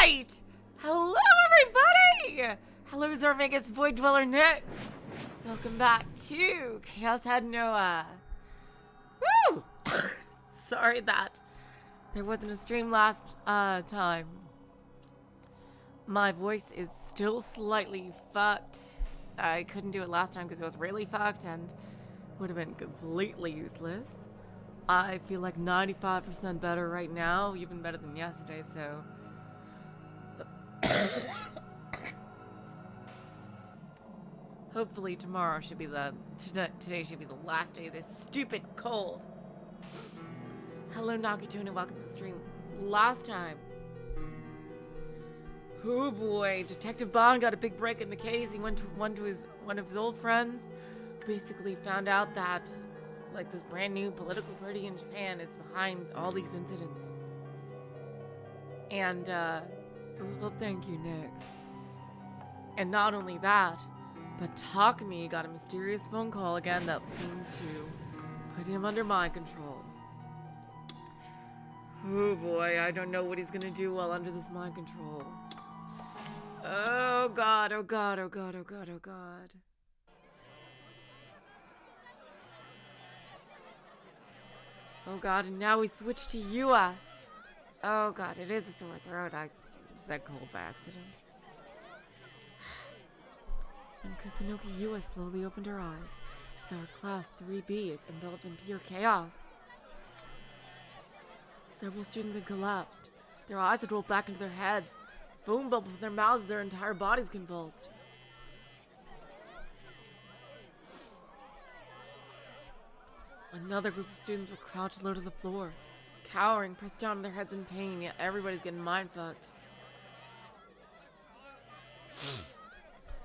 Right! Hello, everybody! Hello, Zorvegas Void Dweller Nix. Welcome back to Chaos Head NoaH. Woo! Sorry that there wasn't a stream last time. My voice is still slightly fucked. I couldn't do it last time because it was really fucked and would have been completely useless. I feel like 95% better right now, even better than yesterday, so... Hopefully tomorrow should be today should be the last day of this stupid cold. Hello, Nakito, and welcome to the stream. Last time... Oh boy, Detective Bond got a big break in the case. He went to one of his old friends, basically found out that like this brand new political party in Japan is behind all these incidents. And well, thank you, Nix. And not only that, but Takumi got a mysterious phone call again that seemed to put him under my control. Oh boy, I don't know what he's gonna do while under this mind control. Oh god, oh god, oh god, oh god, oh god. Oh god, and now we switch to Yua. Oh god, it is a sore throat. I said cold by accident. And Kusunoki Yua slowly opened her eyes. She saw her class 3B enveloped in pure chaos. Several students had collapsed. Their eyes had rolled back into their heads. Foam bubbled from their mouths, their entire bodies convulsed. Another group of students were crouched low to the floor, cowering, pressed down on their heads in pain, yet everybody's getting mind-fucked.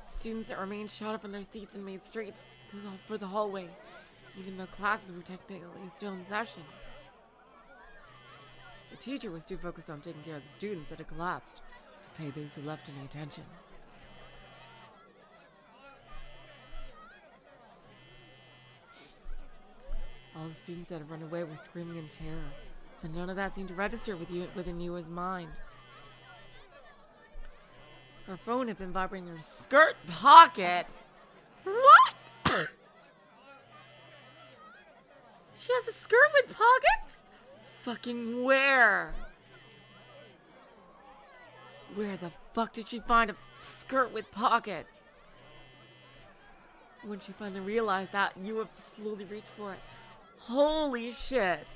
Students that remained shot up from their seats and made straight for the hallway, even though classes were technically still in session. The teacher was too focused on taking care of the students that had collapsed to pay those who left any attention. All the students that had run away were screaming in terror, but none of that seemed to register within Yua's mind. Her phone had been vibrating in her skirt pocket. What? She has a skirt with pockets? Fucking where? Where the fuck did she find a skirt with pockets? When she finally realized that, Yua slowly reached for it. Holy shit.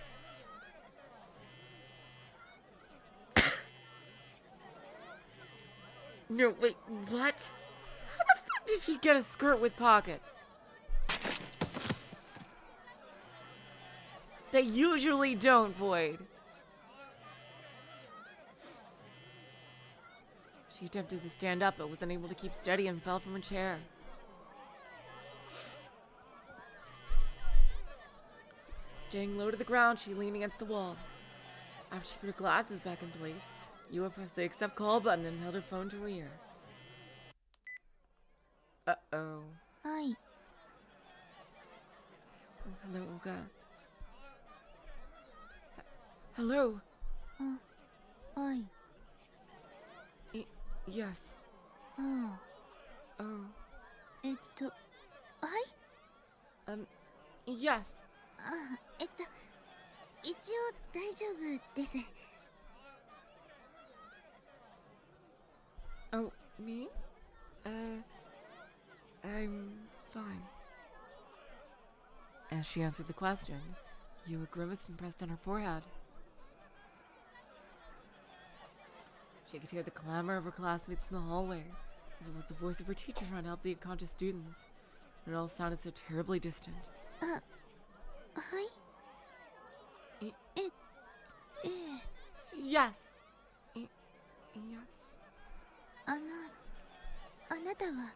No, wait, what? How the fuck did she get a skirt with pockets? They usually don't, Void. She attempted to stand up, but was unable to keep steady and fell from her chair. Staying low to the ground, she leaned against the wall. After she put her glasses back in place, Yua pressed the accept call button and held her phone to her ear. Uh-oh. Hi. Oh, hello, Oga. Hello. Hi. Yes. Oh. Oh. Hi? Yes. 一応大丈夫です。Oh, me? I'm fine. As she answered the question, Yua grimaced and pressed on her forehead. She could hear the clamor of her classmates in the hallway, as well as the voice of her teacher trying to help the unconscious students. It all sounded so terribly distant. Hi? Yes. Yes. あなたは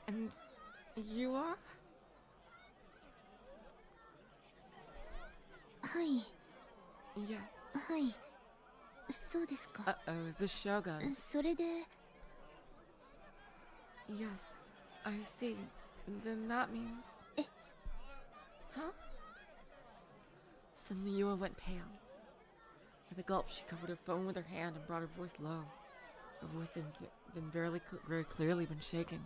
And you are? はい Yes. はいそうですか Uh-oh, is this Shogun? それで Yes, I see. Then that means... Huh? Suddenly Yua went pale. With a gulp, she covered her phone with her hand and brought her voice low. Her voice had been very clearly been shaken.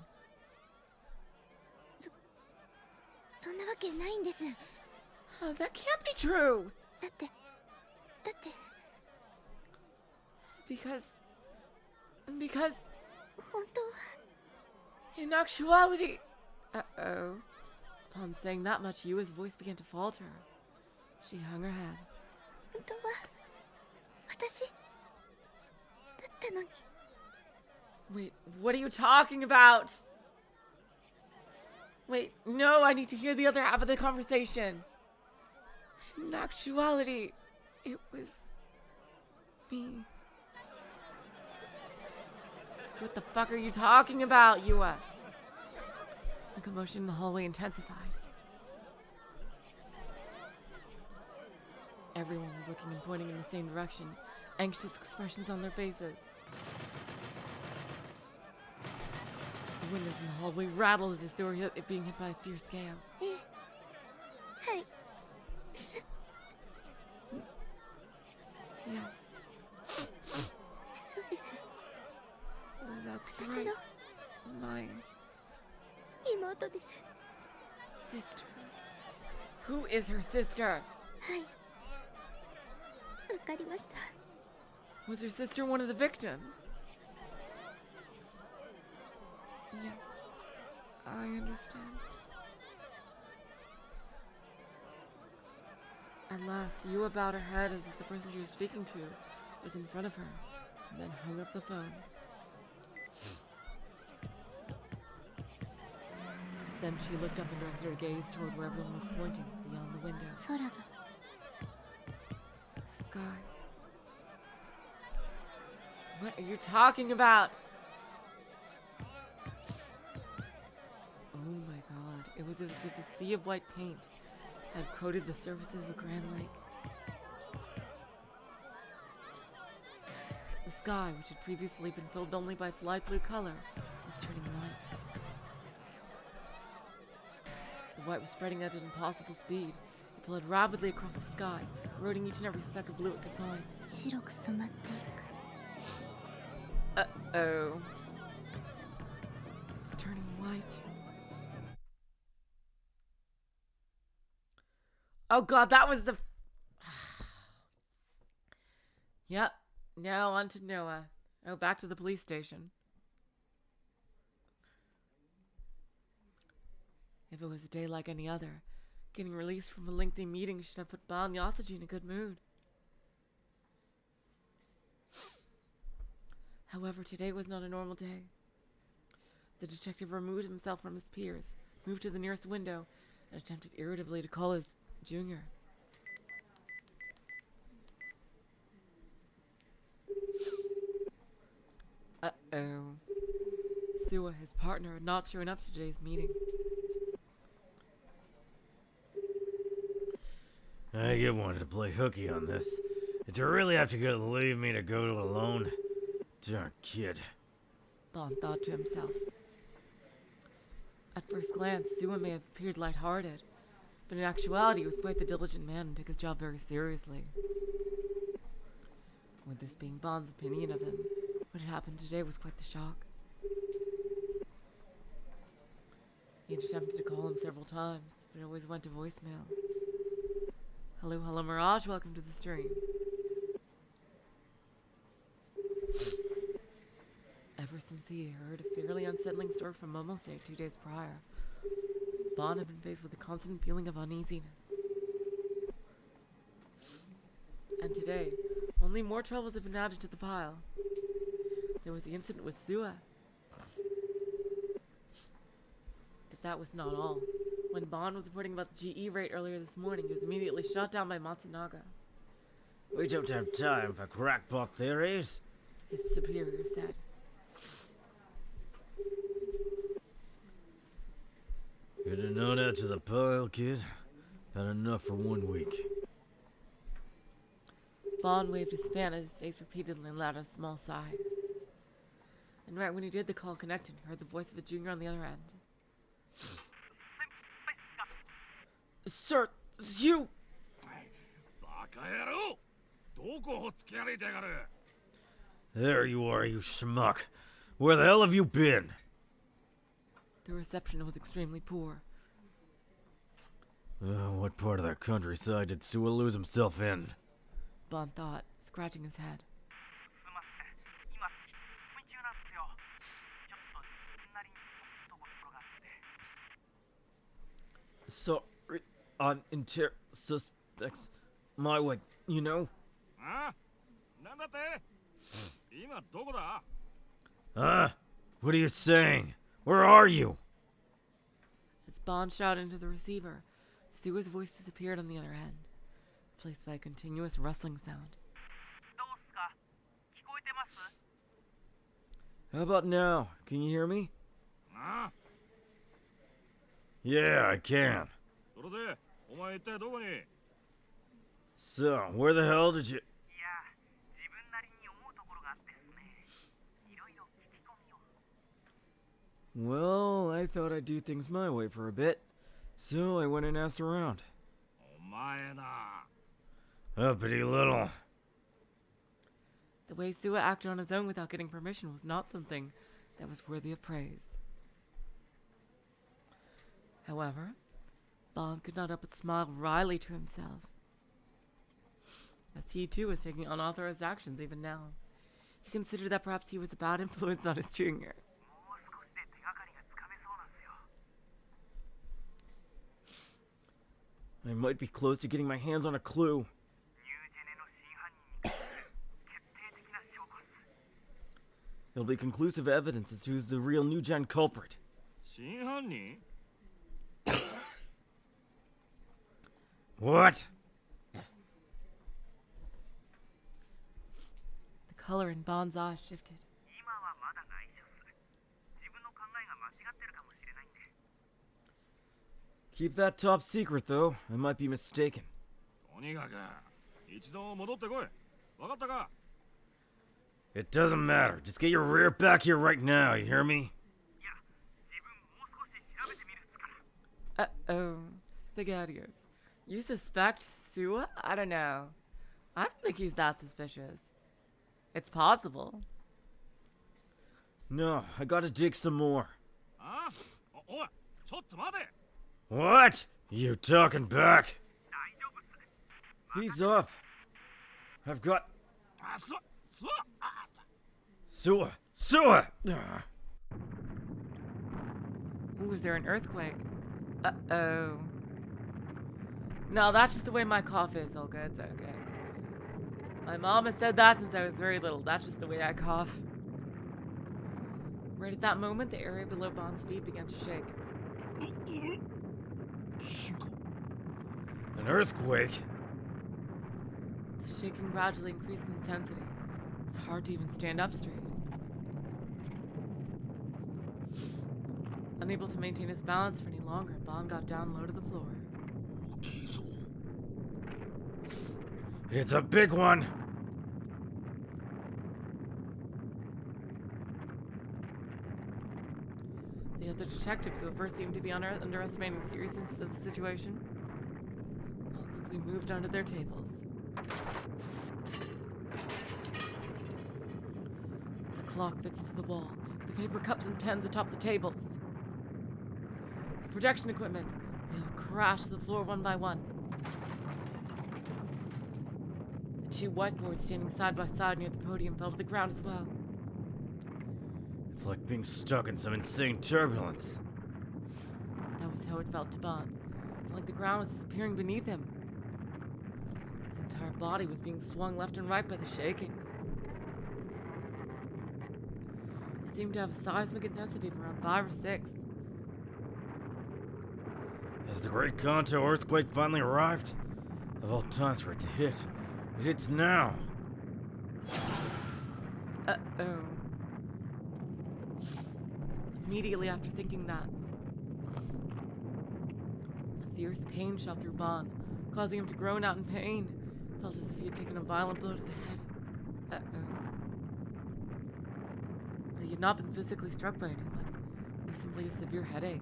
そんなわけないんです。 Oh, that can't be true! だって Because... 本当は In actuality... Uh-oh. Upon saying that much, Yua's voice began to falter. She hung her head. 本当は私だったのに。 Wait, what are you talking about? Wait, no, I need to hear the other half of the conversation. In actuality, it was... me. What the fuck are you talking about, Yua? The commotion in the hallway intensified. Everyone was looking and pointing in the same direction, anxious expressions on their faces. The windows in the hallway rattled as if they were being hit by a fierce gale. はい。 Yes, そうです。 that's 私 right. の My 妹です。 sister. Who is her sister? はい。わかりました。 Was her sister one of the victims? Yes, I understand. At last, Yua bowed her head as if the person she was speaking to was in front of her, and then hung up the phone. Then she looked up and directed her gaze toward where everyone was pointing, beyond the window. 空が The sky. What are you talking about? Oh my god, it was as if a sea of white paint had coated the surface of the Grand Lake. The sky, which had previously been filled only by its light blue color, was turning white. The white was spreading at an impossible speed. It flowed rapidly across the sky, eroding each and every speck of blue it could find. 白く染まっていく。 Uh-oh. It's turning white. Oh god, that was the... Yep. Now on to NoaH. Oh, back to the police station. If it was a day like any other, getting released from a lengthy meeting should have put Ban Yasaji in a good mood. However, today was not a normal day. The detective removed himself from his peers, moved to the nearest window, and attempted irritably to call his junior. Uh-oh. Suwa, his partner, had not shown up to today's meeting. I get wanted to play hooky on this. Did you really have to leave me to go alone? Darn kid. Ban thought to himself. At first glance, Suwa may have appeared lighthearted, but in actuality he was quite the diligent man and took his job very seriously. With this being Ban's opinion of him, what had happened today was quite the shock. He had attempted to call him several times, but it always went to voicemail. Hello, Mirage, welcome to the stream. Ever since he heard a fairly unsettling story from Momose 2 days prior, Ban had been faced with a constant feeling of uneasiness. And today, only more troubles have been added to the pile. There was the incident with Suwa. But that was not all. When Ban was reporting about the GE rate earlier this morning, he was immediately shot down by Matsunaga. We don't have time for crackpot theories, His superior said. Get a note out to the pile, kid. Had enough for 1 week. Ban waved his fan at his face repeatedly and let out a small sigh. And right when he did, the call connected, he heard the voice of a junior on the other end. Sir, it's you! There you are, you schmuck. Where the hell have you been? The reception was extremely poor. What part of that countryside did Sua lose himself in? Bond thought, scratching his head. Sorry, I'm suspects my way, you know? What are you saying? Where are you? As Bond shouted into the receiver, Sua's voice disappeared on the other end, replaced by a continuous rustling sound. How about now? Can you hear me? Yeah, I can. So, where the hell did you... Well, I thought I'd do things my way for a bit, so I went and asked around. Uppity little. The way Sua acted on his own without getting permission was not something that was worthy of praise. However, Bond could not help but smile wryly to himself, as he too was taking unauthorized actions even now. He considered that perhaps he was a bad influence on his junior. I might be close to getting my hands on a clue. There'll be conclusive evidence as to who's the real new gen culprit. What? The color in Bond's eyes shifted. Keep that top secret, though. I might be mistaken. It doesn't matter. Just get your rear back here right now, you hear me? Uh-oh. Spaghettios. You suspect Sua? I don't know. I don't think he's that suspicious. It's possible. No, I gotta dig some more. What? You talking back? He's up. I've got... Sua! Sua! Ooh, is there an earthquake? Uh-oh. No, that's just the way my cough is, Olga. It's okay. My mom has said that since I was very little. That's just the way I cough. Right at that moment, the area below Bond's feet began to shake. An earthquake? The shaking gradually increased in intensity. It's hard to even stand up straight. Unable to maintain his balance for any longer, Bond got down low to the floor. It's a big one! The other detectives, who at first seemed to be underestimating the seriousness of the situation, all quickly moved onto their tables. The clock fixed to the wall, the paper cups and pens atop the tables. The projection equipment, they all crashed to the floor one by one. The two whiteboards standing side by side near the podium fell to the ground as well. It's like being stuck in some insane turbulence. That was how it felt to Bond. It felt like the ground was disappearing beneath him. His entire body was being swung left and right by the shaking. It seemed to have a seismic intensity of around 5 or 6. Has the Great Kanto earthquake finally arrived? Of all times for it to hit, it hits now. Uh-oh. Immediately after thinking that, a fierce pain shot through Bond, causing him to groan out in pain. Felt as if he had taken a violent blow to the head. Uh-oh. But he had not been physically struck by anyone. It was simply a severe headache.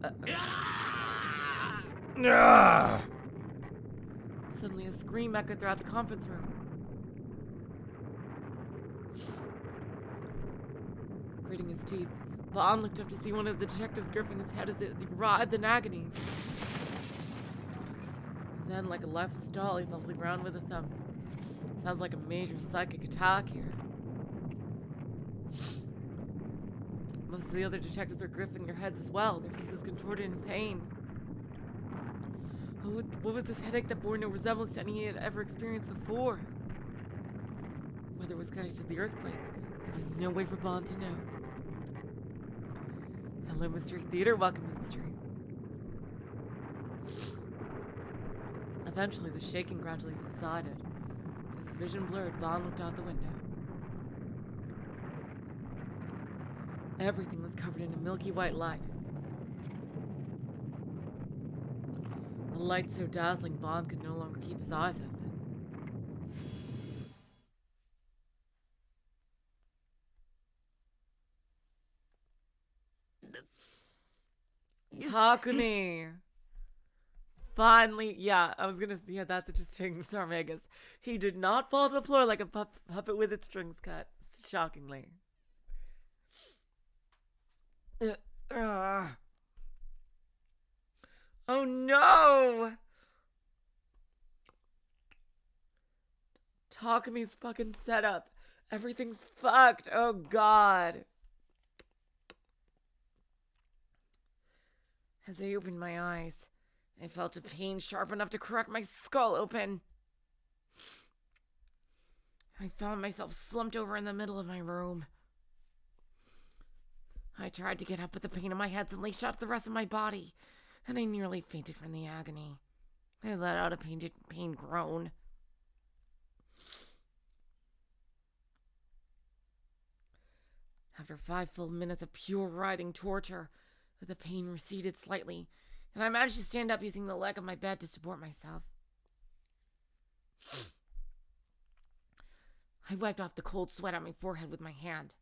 Uh-oh. Suddenly a scream echoed throughout the conference room. Gritting his teeth, Bond looked up to see one of the detectives gripping his head as he writhed in agony. And then, like a lifeless doll, he fell to the ground with a thump. Sounds like a major psychic attack here. Most of the other detectives were gripping their heads as well, their faces contorted in pain. What was this headache that bore no resemblance to any he had ever experienced before? Whether it was connected to the earthquake, there was no way for Bond to know. Hello, Mystery Theater, welcome to the stream. Eventually, the shaking gradually subsided. With his vision blurred, Bond looked out the window. Everything was covered in a milky white light. A light so dazzling Bond could no longer keep his eyes open. Takumi! Finally, yeah, that's interesting, Sarmagus. He did not fall to the floor like a puppet with its strings cut, shockingly. Oh no! Takumi's fucking setup. Everything's fucked. Oh god. As I opened my eyes, I felt a pain sharp enough to crack my skull open. I found myself slumped over in the middle of my room. I tried to get up, but the pain in my head suddenly shot the rest of my body, and I nearly fainted from the agony. I let out a pain groan. After 5 full minutes of pure writhing torture, the pain receded slightly, and I managed to stand up using the leg of my bed to support myself. I wiped off the cold sweat on my forehead with my hand.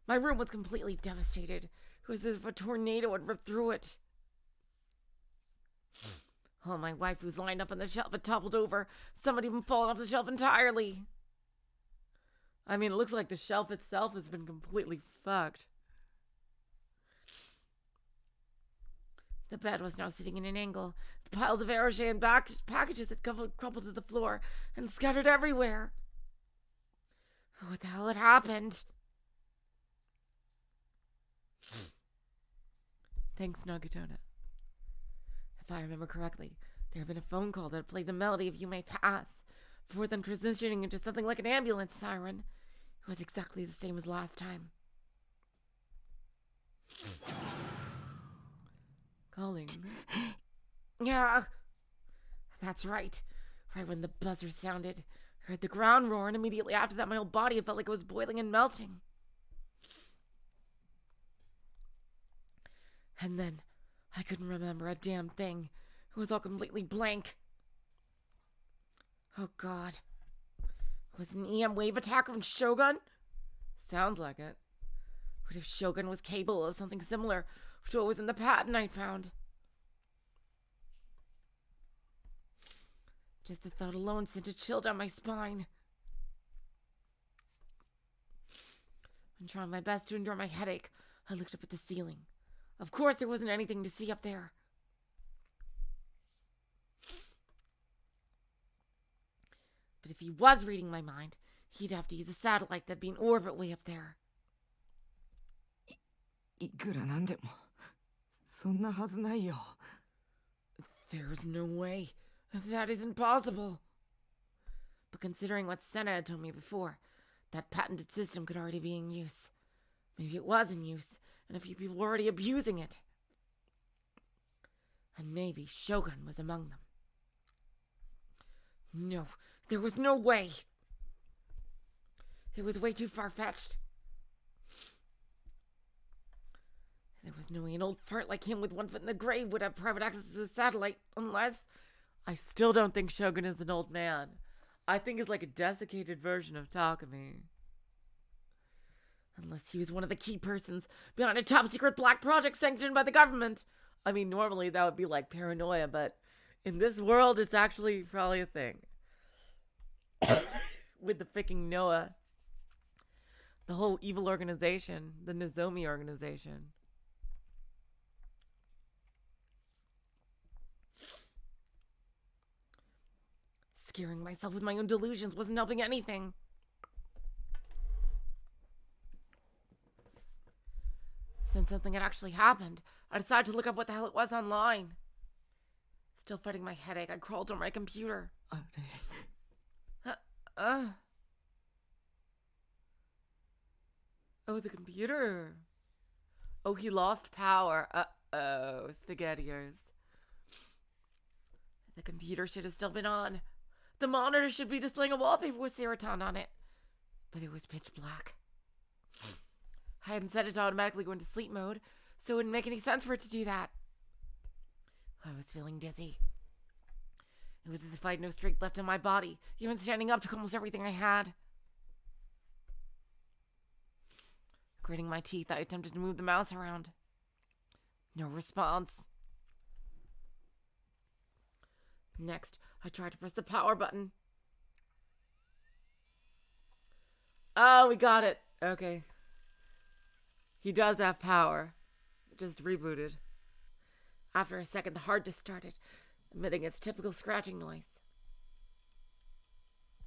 My room was completely devastated. It was as if a tornado had ripped through it. Oh, my wife was lined up on the shelf had toppled over. Somebody had fallen off the shelf entirely. I mean, it looks like the shelf itself has been completely fucked. The bed was now sitting in an angle. The piles of Aeroshay and packages had crumpled to the floor and scattered everywhere. What the hell had happened? Thanks, Nagatona. If I remember correctly, there had been a phone call that played the melody of You May Pass, before then transitioning into something like an ambulance siren. It was exactly the same as last time. Calling. Yeah, that's right. Right when the buzzer sounded, I heard the ground roar, and immediately after that, my whole body felt like it was boiling and melting. And then, I couldn't remember a damn thing. It was all completely blank. Oh god. Was it an EM wave attack from Shogun? Sounds like it. What if Shogun was capable of something similar to what was in the patent I found? Just the thought alone sent a chill down my spine. I'm trying my best to endure my headache. I looked up at the ceiling. Of course there wasn't anything to see up there. But if he was reading my mind, he'd have to use a satellite that'd be in orbit way up there. いくらなんでもそんなはずないよ。 There's no way. That isn't possible. But considering what Sena had told me before, that patented system could already be in use. Maybe it was in use, and a few people were already abusing it. And maybe Shogun was among them. No, there was no way. It was way too far-fetched. There was no way an old fart like him with one foot in the grave would have private access to a satellite, unless... I still don't think Shogun is an old man. I think he's like a desiccated version of Takumi. Unless he was one of the key persons behind a top-secret black project sanctioned by the government. I mean, normally that would be like paranoia, but in this world, it's actually probably a thing. With the freaking NoaH. The whole evil organization, the Nozomi organization. Scaring myself with my own delusions wasn't helping anything. Since something had actually happened, I decided to look up what the hell it was online. Still fighting my headache, I crawled to my computer. Oh, the computer. Oh, he lost power. Uh-oh, SpaghettiOs. The computer should have still been on. The monitor should be displaying a wallpaper with serotonin on it. But it was pitch black. I hadn't set it to automatically go into sleep mode, so it wouldn't make any sense for it to do that. I was feeling dizzy. It was as if I had no strength left in my body. Even standing up took almost everything I had. Gritting my teeth, I attempted to move the mouse around. No response. Next, I tried to press the power button. Oh, we got it. Okay. He does have power. It just rebooted. After a second, the hard disk started, emitting its typical scratching noise.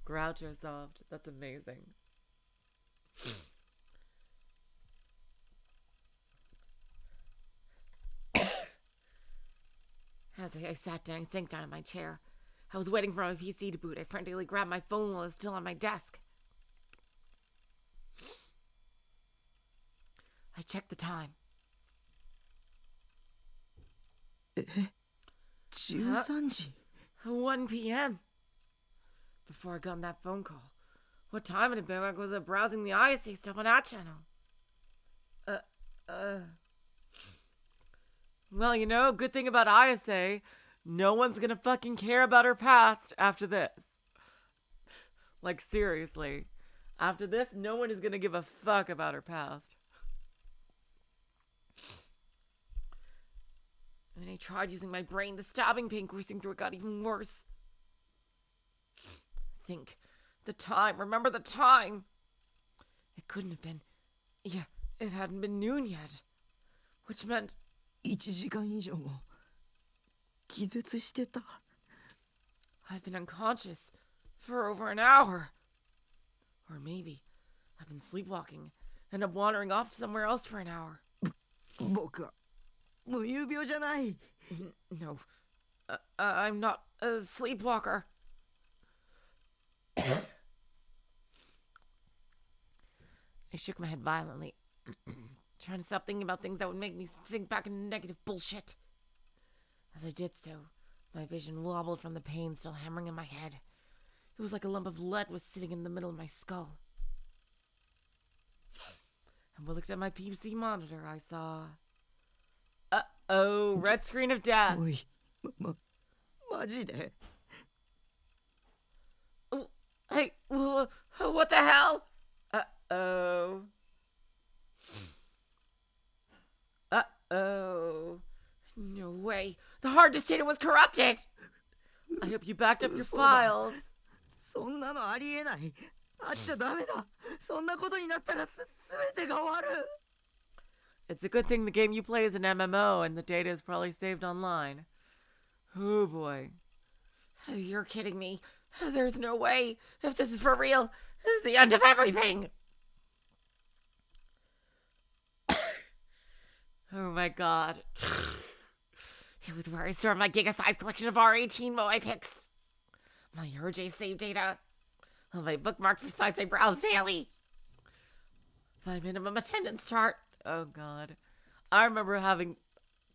Groucho solved. That's amazing. As I sat down, sank down in my chair. I was waiting for my PC to boot. I frantically grabbed my phone while it was still on my desk. I checked the time. 13時 1 p.m. Before I got on that phone call. What time had it been? I was browsing the ISA stuff on that channel. Well, you know, good thing about ISA, no one's gonna fucking care about her past after this. Like, seriously. After this, no one is gonna give a fuck about her past. When I tried using my brain, the stabbing pain coursing through it got even worse. Think. The time. Remember the time. It couldn't have been. Yeah, it hadn't been noon yet. Which meant... 1時間以上も気絶してた I've been unconscious for over an hour. Or maybe I've been sleepwalking and I'm wandering off somewhere else for an hour. 僕は無遊病じゃない No, I'm not a sleepwalker. I shook my head violently, trying to stop thinking about things that would make me sink back into negative bullshit. As I did so, my vision wobbled from the pain still hammering in my head. It was like a lump of lead was sitting in the middle of my skull. And when I looked at my PC monitor, I saw... Uh-oh, red screen of death. おいマジで Oh, hey, what the hell? Uh-oh. Uh-oh. No way. The hard disk data was corrupted. I hope you backed up your files. そんなのありえないあっちゃダメだそんなことになったら全てが終わる It's a good thing the game you play is an MMO and the data is probably saved online. Oh boy. You're kidding me. There's no way. If this is for real, this is the end of everything. Oh my god. It was where I stored my giga-sized collection of R18 Moai pics. My RJ save data. All my bookmarks for sites I browse daily. My minimum attendance chart. Oh god. I remember having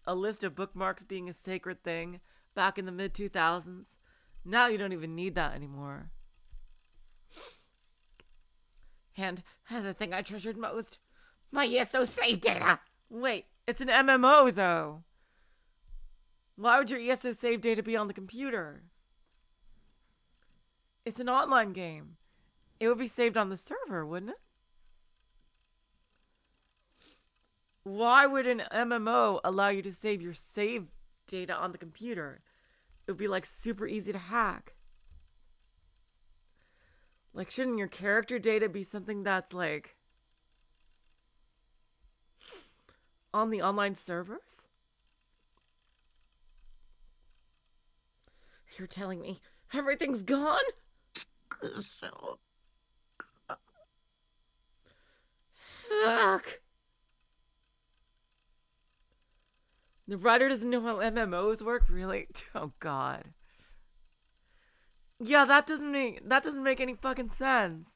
a list of bookmarks being a sacred thing back in the mid-2000s. Now you don't even need that anymore. And the thing I treasured most, my ESO save data. Wait, it's an MMO though. Why would your ESO save data be on the computer? It's an online game. It would be saved on the server, wouldn't it? Why would an MMO allow you to save your save data on the computer? It would be like super easy to hack. Like, shouldn't your character data be something that's like On the online servers? You're telling me everything's gone? Fuck. The writer doesn't know how MMOs work, really? Oh god. Yeah, that doesn't make any fucking sense.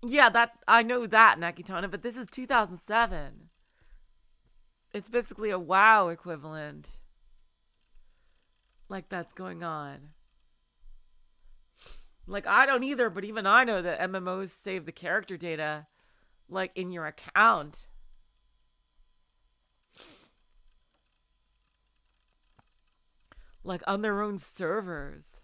Yeah, I know that, Nakitana, but this is 2007. It's basically a WoW equivalent. Like that's going on. Like I don't either, but even I know that MMOs save the character data like in your account. Like on their own servers.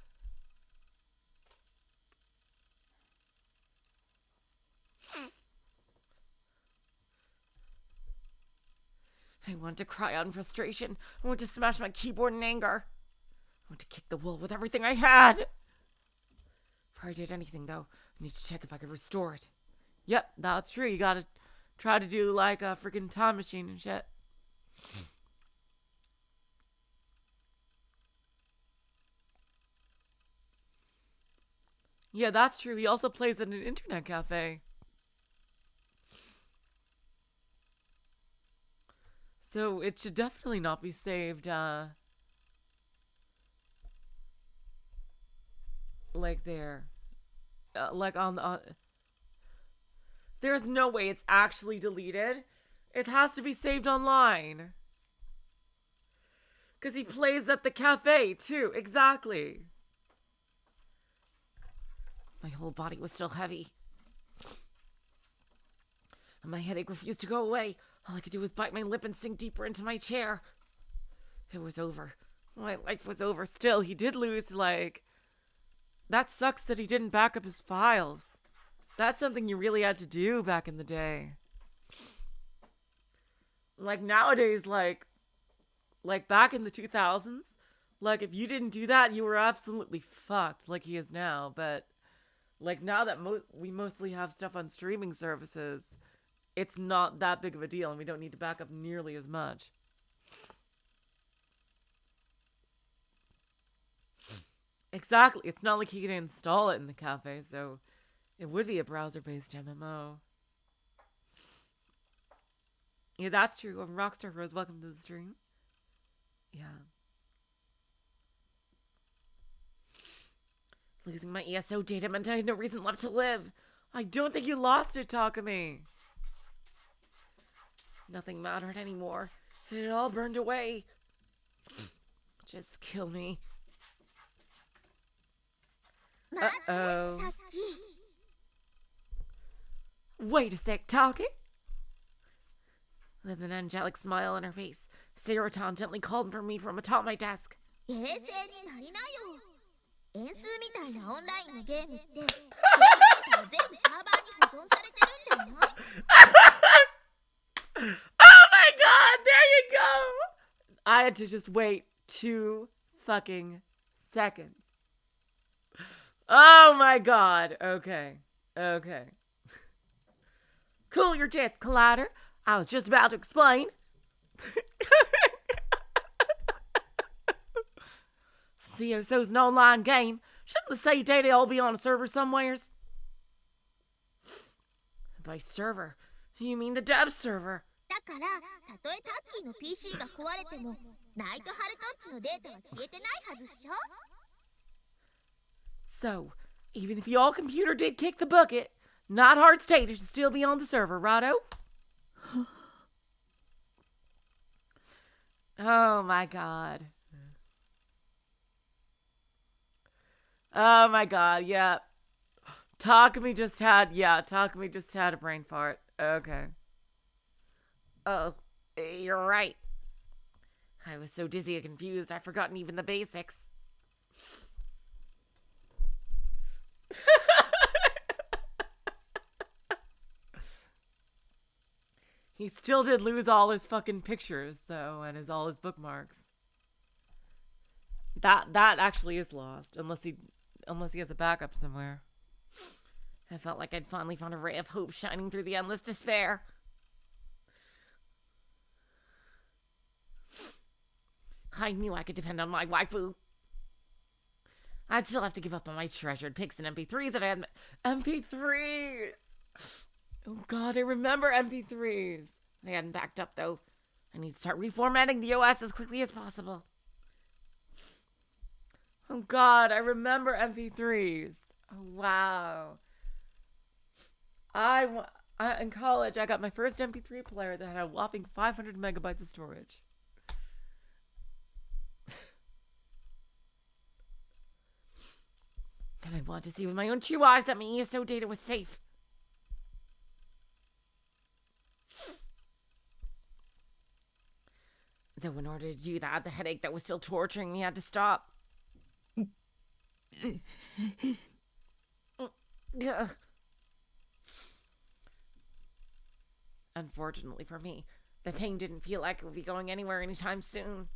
I want to cry out in frustration. I want to smash my keyboard in anger. I want to kick the wall with everything I had. Before I did anything, though, I need to check if I could restore it. Yep, that's true. You gotta try to do like a freaking time machine and shit. Yeah, that's true. He also plays at an internet cafe. So it should definitely not be saved, like there. Like on there's no way it's actually deleted. It has to be saved online. Because he plays at the cafe, too. Exactly. My whole body was still heavy. And my headache refused to go away. All I could do was bite my lip and sink deeper into my chair. It was over. My life was over. Still, he did lose, like... That sucks that he didn't back up his files. That's something you really had to do back in the day. Like, nowadays, like back in the 2000s, like, if you didn't do that, you were absolutely fucked, like he is now. But, like, now that we mostly have stuff on streaming services, it's not that big of a deal, and we don't need to back up nearly as much. Exactly. It's not like he can install it in the cafe, so it would be a browser-based MMO. Yeah, that's true. Rockstar Rose, welcome to the stream. Yeah. Losing my ESO data meant I had no reason left to live. I don't think you lost it, Takumi. Nothing mattered anymore. It all burned away. Just kill me. Uh-oh. Wait a sec, Taki. With an angelic smile on her face, Serotan gently called for me from atop my desk. 冷静になりなよ。円数みたいなオンラインのゲームって、ゲームデータは全部サーバーに保存されてるんじゃない？ Oh my god, there you go! I had to just wait 2 fucking seconds. Oh my god. Okay. Okay. Cool your jets, Collider. I was just about to explain. CSO's an online game. Shouldn't the save data all be on a server somewheres? By server, you mean the dev server. だから、たとえタッキーの PC が壊れても、ナイトハルトッチのデータは消えてないはずっしょ？ So, even if your computer did kick the bucket, Not Hard State should still be on the server, righto? Oh my god. Oh my god, yeah. Takumi just had a brain fart. Okay. Oh, you're right. I was so dizzy and confused, I'd forgotten even the basics. He still did lose all his fucking pictures, though, and all his bookmarks. That actually is lost, unless he has a backup somewhere. I felt like I'd finally found a ray of hope shining through the endless despair. I knew I could depend on my waifu. I'd still have to give up on my treasured pics and MP3s that I had. MP3s! Oh god, I remember MP3s. I hadn't backed up though. I need to start reformatting the OS as quickly as possible. Oh god, I remember MP3s. Oh wow. In college, I got my first MP3 player that had a whopping 500 megabytes of storage. And I wanted to see with my own 2 eyes that my ESO data was safe. Though in order to do that, the headache that was still torturing me had to stop. Unfortunately for me, the thing didn't feel like it would be going anywhere anytime soon.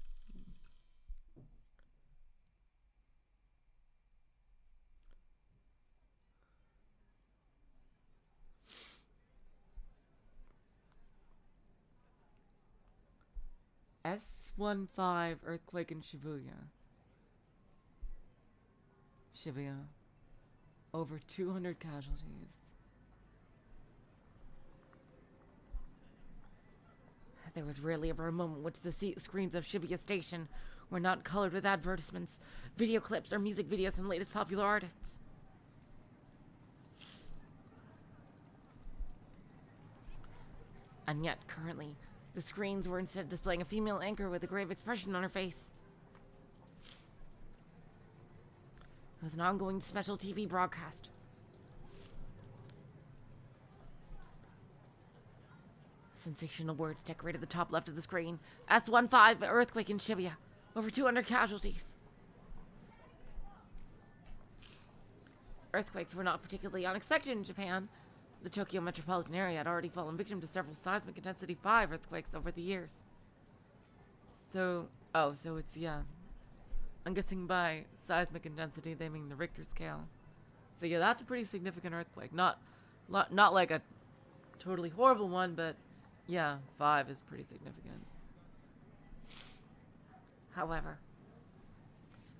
S15 earthquake in Shibuya. Over 200 casualties. There was rarely ever a moment which the screens of Shibuya Station were not colored with advertisements, video clips, or music videos from the latest popular artists. And yet, currently, the screens were instead displaying a female anchor with a grave expression on her face. It was an ongoing special TV broadcast. Sensational words decorated the top left of the screen. S15 earthquake in Shibuya. Over 200 casualties. Earthquakes were not particularly unexpected in Japan. The Tokyo metropolitan area had already fallen victim to several seismic intensity 5 earthquakes over the years. So it's, yeah. I'm guessing by seismic intensity they mean the Richter scale. So yeah, that's a pretty significant earthquake. Not like a totally horrible one, but yeah, 5 is pretty significant. However,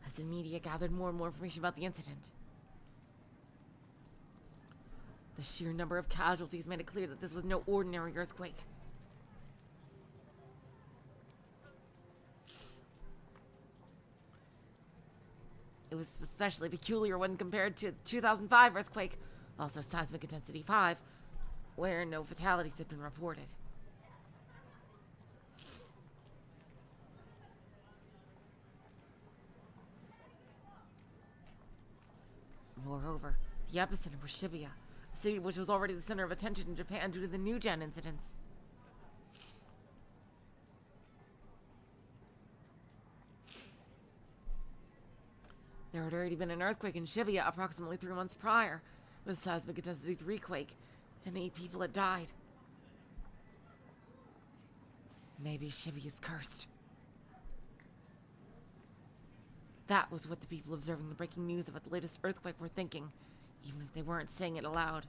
as the media gathered more and more information about the incident, the sheer number of casualties made it clear that this was no ordinary earthquake. It was especially peculiar when compared to the 2005 earthquake, also seismic intensity 5, where no fatalities had been reported. Moreover, the epicenter was Shibuya, a city which was already the center of attention in Japan due to the New Gen incidents. There had already been an earthquake in Shibuya approximately 3 months prior, with a seismic intensity 3 quake, and 8 people had died. Maybe Shibuya's cursed. That was what the people observing the breaking news about the latest earthquake were thinking, even if they weren't saying it aloud.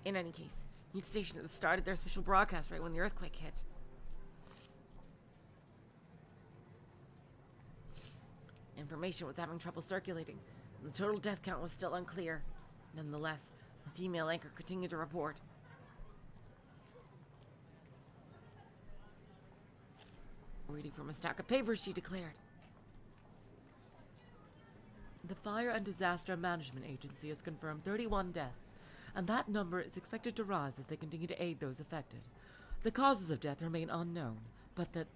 In any case, each station had started their special broadcast right when the earthquake hit. Information was having trouble circulating, and the total death count was still unclear. Nonetheless, the female anchor continued to report. Reading from a stack of papers, she declared, "The Fire and Disaster Management Agency has confirmed 31 deaths, and that number is expected to rise as they continue to aid those affected. The causes of death remain unknown, but that..."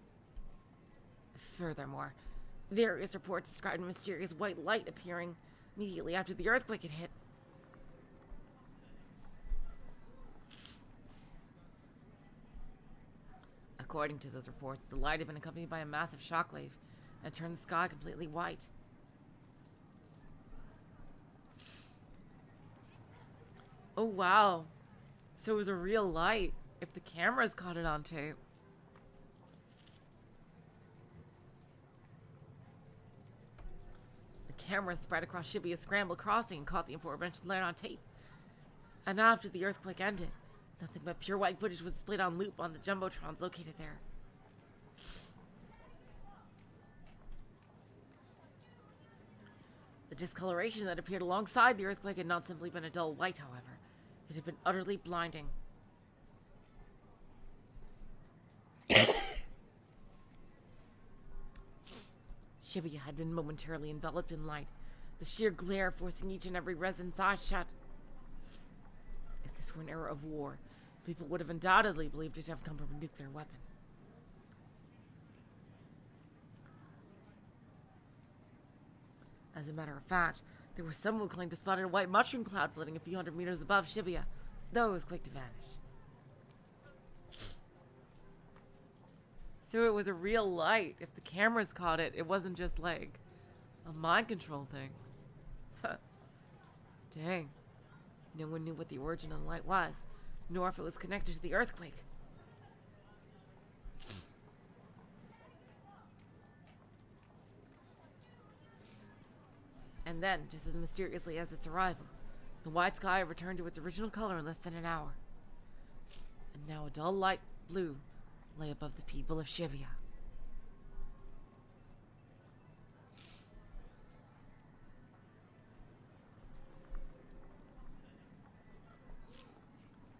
Furthermore, various reports described a mysterious white light appearing immediately after the earthquake had hit. According to those reports, the light had been accompanied by a massive shockwave and turned the sky completely white. Oh wow. So it was a real light, if the cameras caught it on tape. The camera spread across Shibuya Scramble Crossing and caught the aforementioned light on tape. And after the earthquake ended, nothing but pure white footage was displayed on loop on the jumbotrons located there. The discoloration that appeared alongside the earthquake had not simply been a dull white, however. It had been utterly blinding. Shibuya had been momentarily enveloped in light, the sheer glare forcing each and every resident's eyes shut. If this were an era of war, people would have undoubtedly believed it to have come from a nuclear weapon. As a matter of fact, there was some who claimed to spotted a white mushroom cloud floating a few hundred meters above Shibuya, though it was quick to vanish. So it was a real light. If the cameras caught it, it wasn't just like a mind control thing. Dang. No one knew what the origin of the light was, nor if it was connected to the earthquake. And then, just as mysteriously as its arrival, the white sky returned to its original color in less than an hour. And now a dull light blue lay above the people of Shibuya.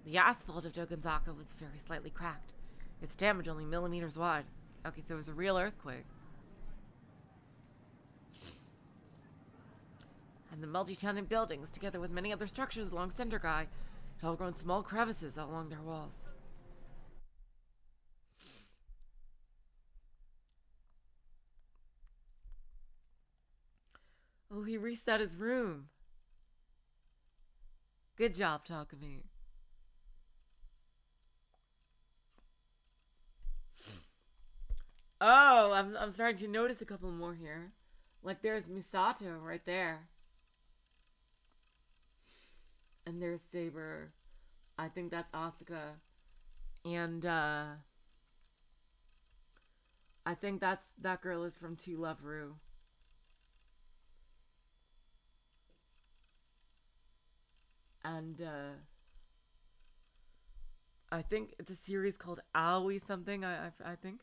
The asphalt of Dogonzaka was very slightly cracked, its damage only millimeters wide. Okay, so it was a real earthquake. And the multi-tenant buildings, together with many other structures along Sendergai, had all grown small crevices all along their walls. Oh, he reset his room. Good job, Takumi. Oh, I'm starting to notice a couple more here. Like there's Misato right there. And there's Saber. I think that's Asuka. And I think that girl is from To Love Ru. And I think it's a series called Aoi something. I think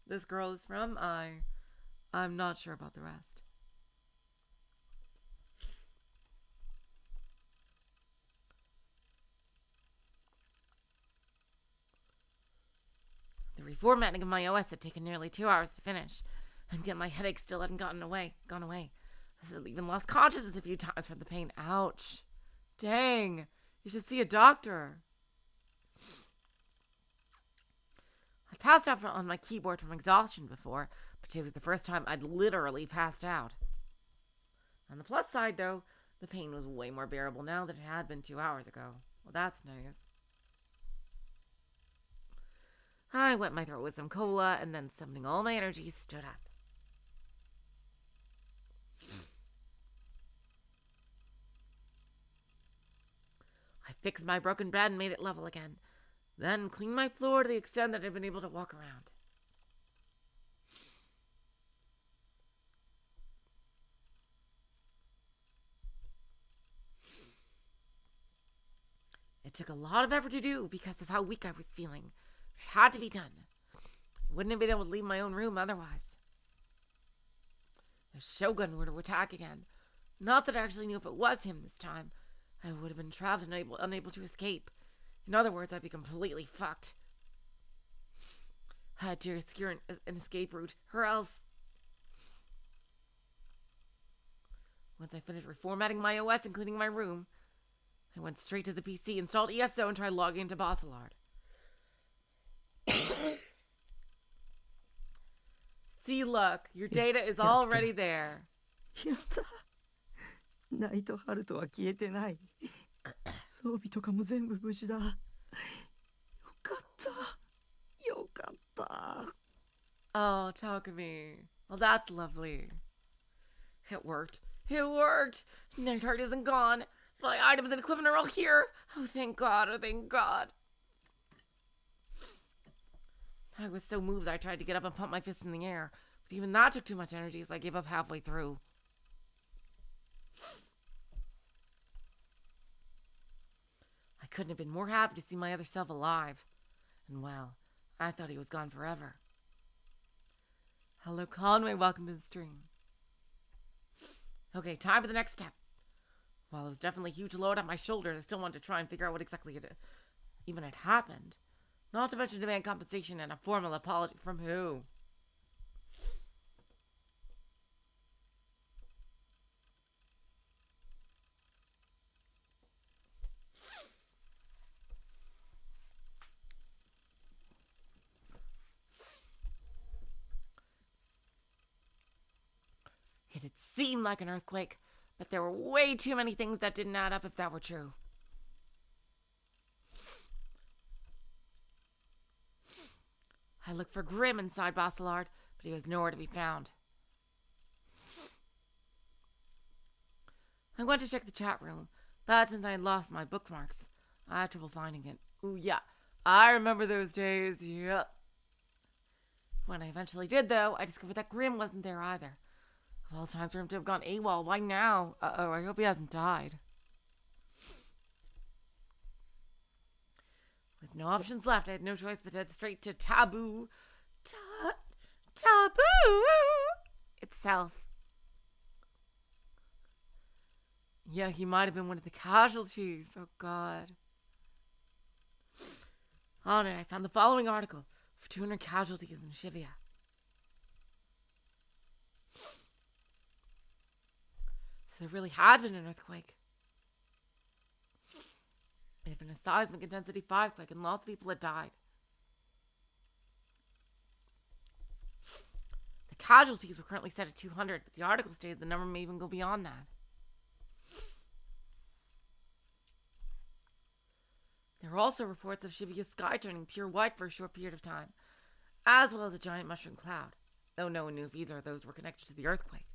this girl is from. I'm not sure about the rest. The reformatting of my OS had taken nearly 2 hours to finish, and yet my headache still hadn't gone away. I had even lost consciousness a few times from the pain. Ouch. Dang. You should see a doctor. I'd passed out on my keyboard from exhaustion before, but it was the first time I'd literally passed out. On the plus side, though, the pain was way more bearable now than it had been 2 hours ago. Well, that's nice. I wet my throat with some cola, and then, summoning all my energy, stood up. I fixed my broken bed and made it level again, then cleaned my floor to the extent that I'd been able to walk around. It took a lot of effort to do because of how weak I was feeling. It had to be done. I wouldn't have been able to leave my own room otherwise. If Shogun were to attack again, not that I actually knew if it was him this time, I would have been trapped and unable to escape. In other words, I'd be completely fucked. I had to secure an escape route, or else... Once I finished reformatting my OS and cleaning my room, I went straight to the PC, installed ESO, and tried logging into Bosselard. See, look, your data is already there. やったナイトハルトは消えてない装備とかも全部無事だよかったよかった Oh, Takumi. Well, that's lovely. It worked. It worked. Nightheart isn't gone. My items and equipment are all here. Oh, thank God. Oh, thank God. I was so moved I tried to get up and pump my fist in the air. But even that took too much energy, so I gave up halfway through. I couldn't have been more happy to see my other self alive. And well, I thought he was gone forever. Hello, Conway. Welcome to the stream. Okay, time for the next step. While it was definitely a huge load on my shoulders, I still wanted to try and figure out what exactly even had happened. Not to mention demand compensation and a formal apology from who? It had seemed like an earthquake, but there were way too many things that didn't add up if that were true. I looked for Grim inside Basilard, but he was nowhere to be found. I went to check the chat room, but since I had lost my bookmarks, I had trouble finding it. Ooh, yeah, I remember those days, yep. When I eventually did, though, I discovered that Grim wasn't there either. Of all times for him to have gone AWOL, why now? Uh-oh, I hope he hasn't died. With no options left, I had no choice but to head straight to Taboo. Taboo itself. Yeah, he might have been one of the casualties. Oh, God. On it, I found the following article for 200 casualties in Shibuya. So there really had been an earthquake. It had been a seismic intensity 5 quake and lots of people had died. The casualties were currently set at 200, but the article stated the number may even go beyond that. There were also reports of Shibuya's sky turning pure white for a short period of time, as well as a giant mushroom cloud, though no one knew if either of those were connected to the earthquake.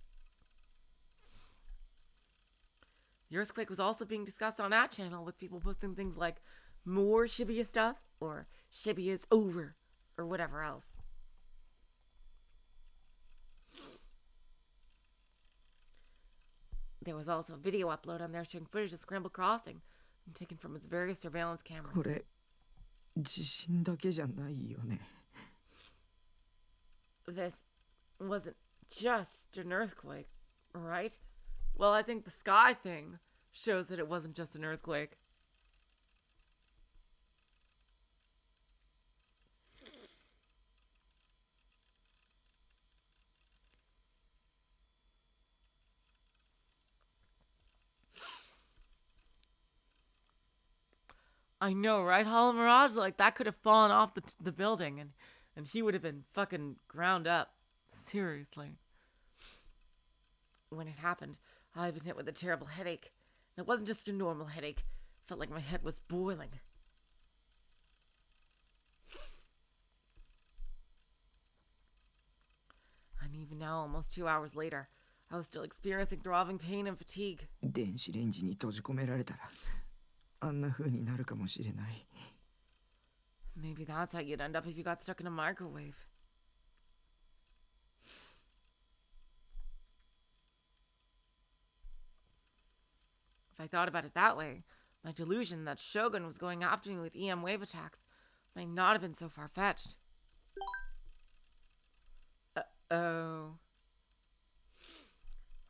The earthquake was also being discussed on that channel, with people posting things like more Shibuya stuff, or Shibuya's over, or whatever else. There was also a video upload on there showing footage of Scramble Crossing, taken from its various surveillance cameras. これ地震だけじゃないよね。 This wasn't just an earthquake, right? Well, I think the sky thing shows that it wasn't just an earthquake. I know, right? Hollow Mirage, like, that could have fallen off the building, and he would have been fucking ground up. Seriously. When it happened, I'd been hit with a terrible headache. And it wasn't just a normal headache. It felt like my head was boiling. And even now, almost 2 hours later, I was still experiencing throbbing pain and fatigue. 電子レンジに閉じ込められたらあんな風になるかもしれない。 Maybe that's how you'd end up if you got stuck in a microwave. If I thought about it that way, my delusion that Shogun was going after me with EM wave attacks might not have been so far-fetched. Uh-oh.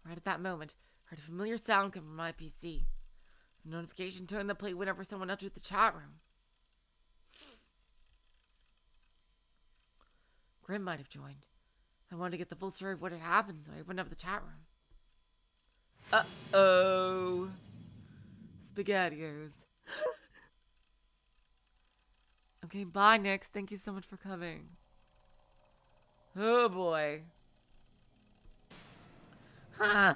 Right at that moment, I heard a familiar sound come from my PC. The notification tone that played whenever someone entered the chat room. Grim might have joined. I wanted to get the full story of what had happened, so I opened up the chat room. Uh-oh. SpaghettiOs. Okay, bye, Nix. Thank you so much for coming. Oh, boy. Huh.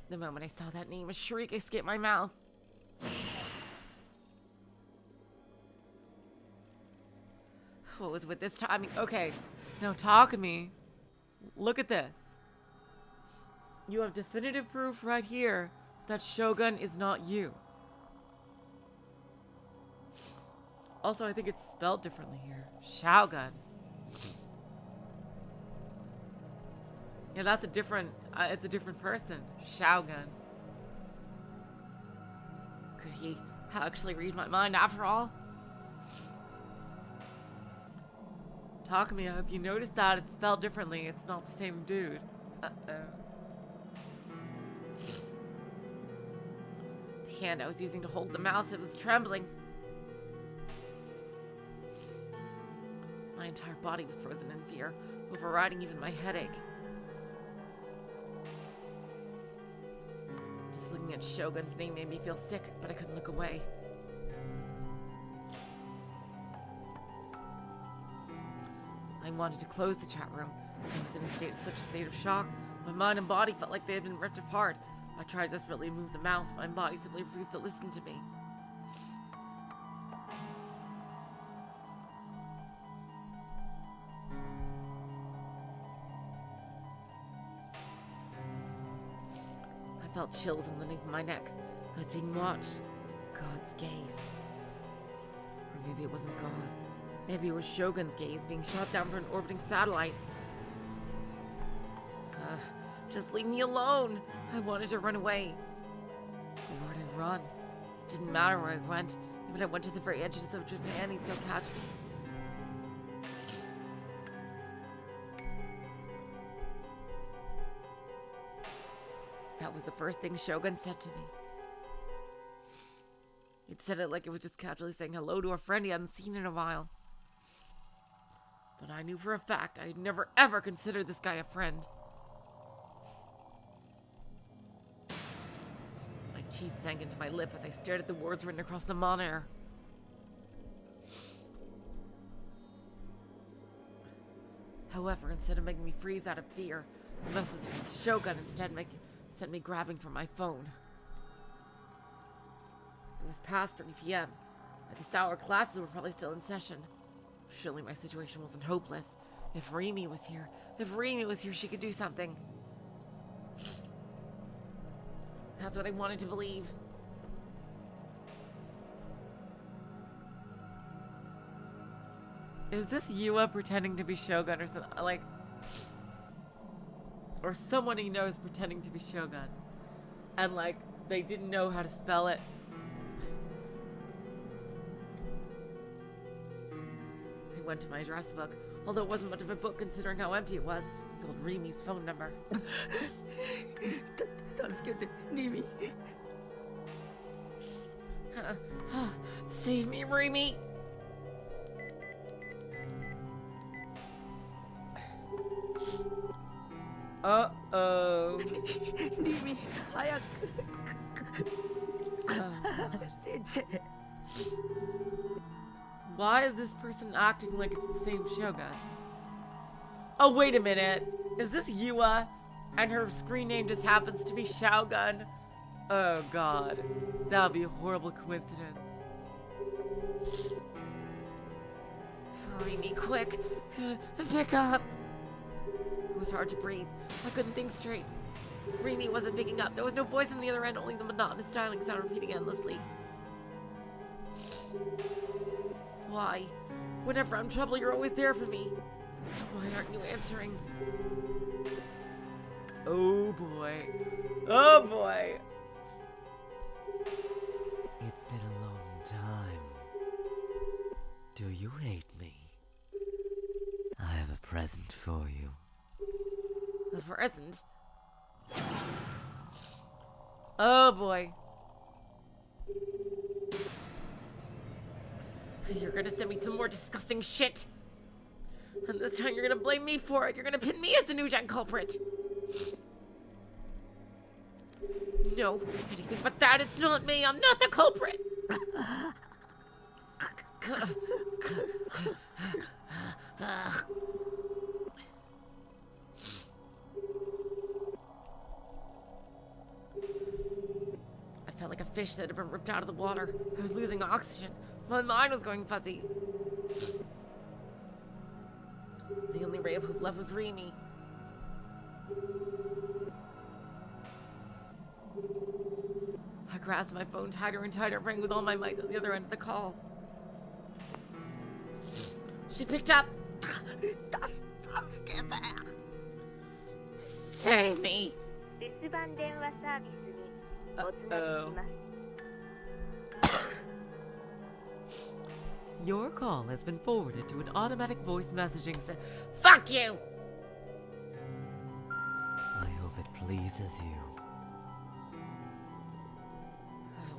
The moment I saw that name, a shriek escaped my mouth. What was with this timing? Okay, now Takumi, look at this. You have definitive proof right here that Shogun is not you. Also, I think it's spelled differently here. Shogun. Yeah, that's a different, it's a different person. Shogun. Could he actually read my mind after all? Takumi, I hope you noticed that it's spelled differently. It's not the same dude. Uh-oh. hand I was using to hold the mouse, it was trembling. My entire body was frozen in fear, overriding even my headache. Just looking at Shogun's name made me feel sick, but I couldn't look away. I wanted to close the chat room. I was in such a state of shock. My mind and body felt like they had been ripped apart. I tried desperately to move the mouse, but my body simply refused to listen to me. I felt chills on the nape of my neck. I was being watched. God's gaze. Or maybe it wasn't God. Maybe it was Shogun's gaze being shot down from an orbiting satellite. Just leave me alone. I wanted to run away. But I'd run. It didn't matter where I went. Even if I went to the very edges of Japan, he'd still catch me. That was the first thing Shogun said to me. He'd said it like it was just casually saying hello to a friend he hadn't seen in a while. But I knew for a fact I had never ever considered this guy a friend. My teeth sank into my lip as I stared at the words written across the monitor. However, instead of making me freeze out of fear, the message from Shogun instead sent me grabbing for my phone. It was past 3 p.m. At this hour, classes were probably still in session. Surely my situation wasn't hopeless. If Rimi was here, she could do something. That's what I wanted to believe. Is this Yua pretending to be Shogun or something? Like, or someone he knows pretending to be Shogun. And like, they didn't know how to spell it. I went to my address book, although it wasn't much of a book considering how empty it was. I called Rimi's phone number. Save me, Rimi! Uh-oh. Rimi, 早く。 Why is this person acting like it's the same Shogun? Oh, wait a minute. Is this Yua? And her screen name just happens to be Shogun? Oh, God. That would be a horrible coincidence. Hurry me, quick. Pick up. It was hard to breathe. I couldn't think straight. Rimi wasn't picking up. There was no voice on the other end, only the monotonous dialing sound repeating endlessly. Why? Whenever I'm in trouble, you're always there for me. So why aren't you answering? Oh boy. Oh boy. It's been a long time. Do you hate me? I have a present for you. A present? Oh boy. You're gonna send me some more disgusting shit. And this time you're gonna blame me for it. You're gonna pin me as the new gen culprit. No, anything but that. It's not me. I'm not the culprit. I felt like a fish that had been ripped out of the water. I was losing oxygen. My mind was going fuzzy. The only ray of hope left was Rimi. I grasped my phone tighter and tighter, praying with all my might at the other end of the call. She picked up. Save me. Uh-oh. Your call has been forwarded to an automatic voice messaging Fuck you! I hope it pleases you.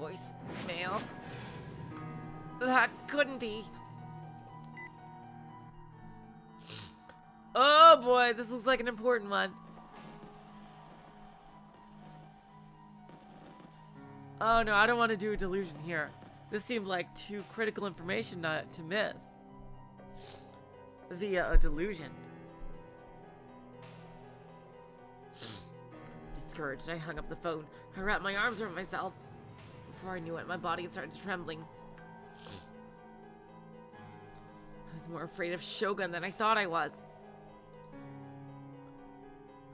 voicemail. That couldn't be. Oh boy, this looks like an important one. Oh no, I don't want to do a delusion here. This seems like too critical information not to miss via a delusion. Discouraged, I hung up the phone. I wrapped my arms around myself. Before I knew it, my body had started trembling. I was more afraid of Shogun than I thought I was.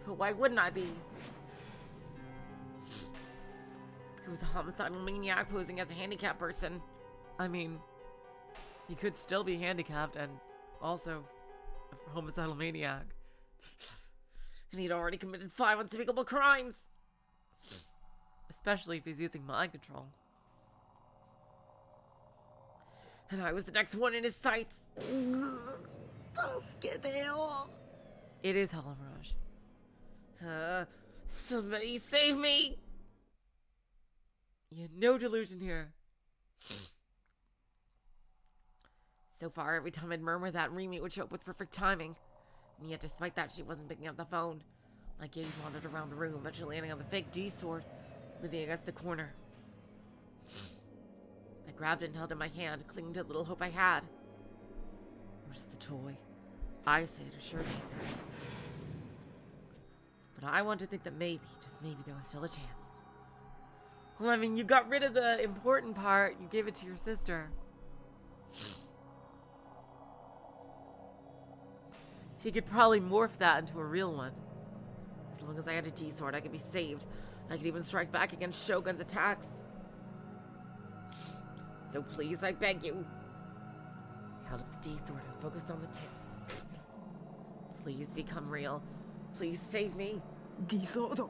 But why wouldn't I be? He was a homicidal maniac posing as a handicapped person. I mean, he could still be handicapped and also a homicidal maniac. And he'd already committed 5 unspeakable crimes. Especially if he's using mind control. And I was the next one in his sights. It is Hollow Mirage. Somebody save me! You had no delusion here. So far, every time I'd murmur that, Rimi would show up with perfect timing. And yet, despite that, she wasn't picking up the phone. My gaze wandered around the room, eventually landing on the fake D-sword, leaning against the corner. I grabbed it and held it in my hand, clinging to the little hope I had. It was just a toy. I say it assured me that. But I want to think that maybe, just maybe, there was still a chance. Well, I mean, you got rid of the important part. You gave it to your sister. He could probably morph that into a real one. As long as I had a D-sword, I could be saved. I could even strike back against Shogun's attacks. So please, I beg you. I held up the D-sword and focused on the tip. Please become real. Please save me. D-sword.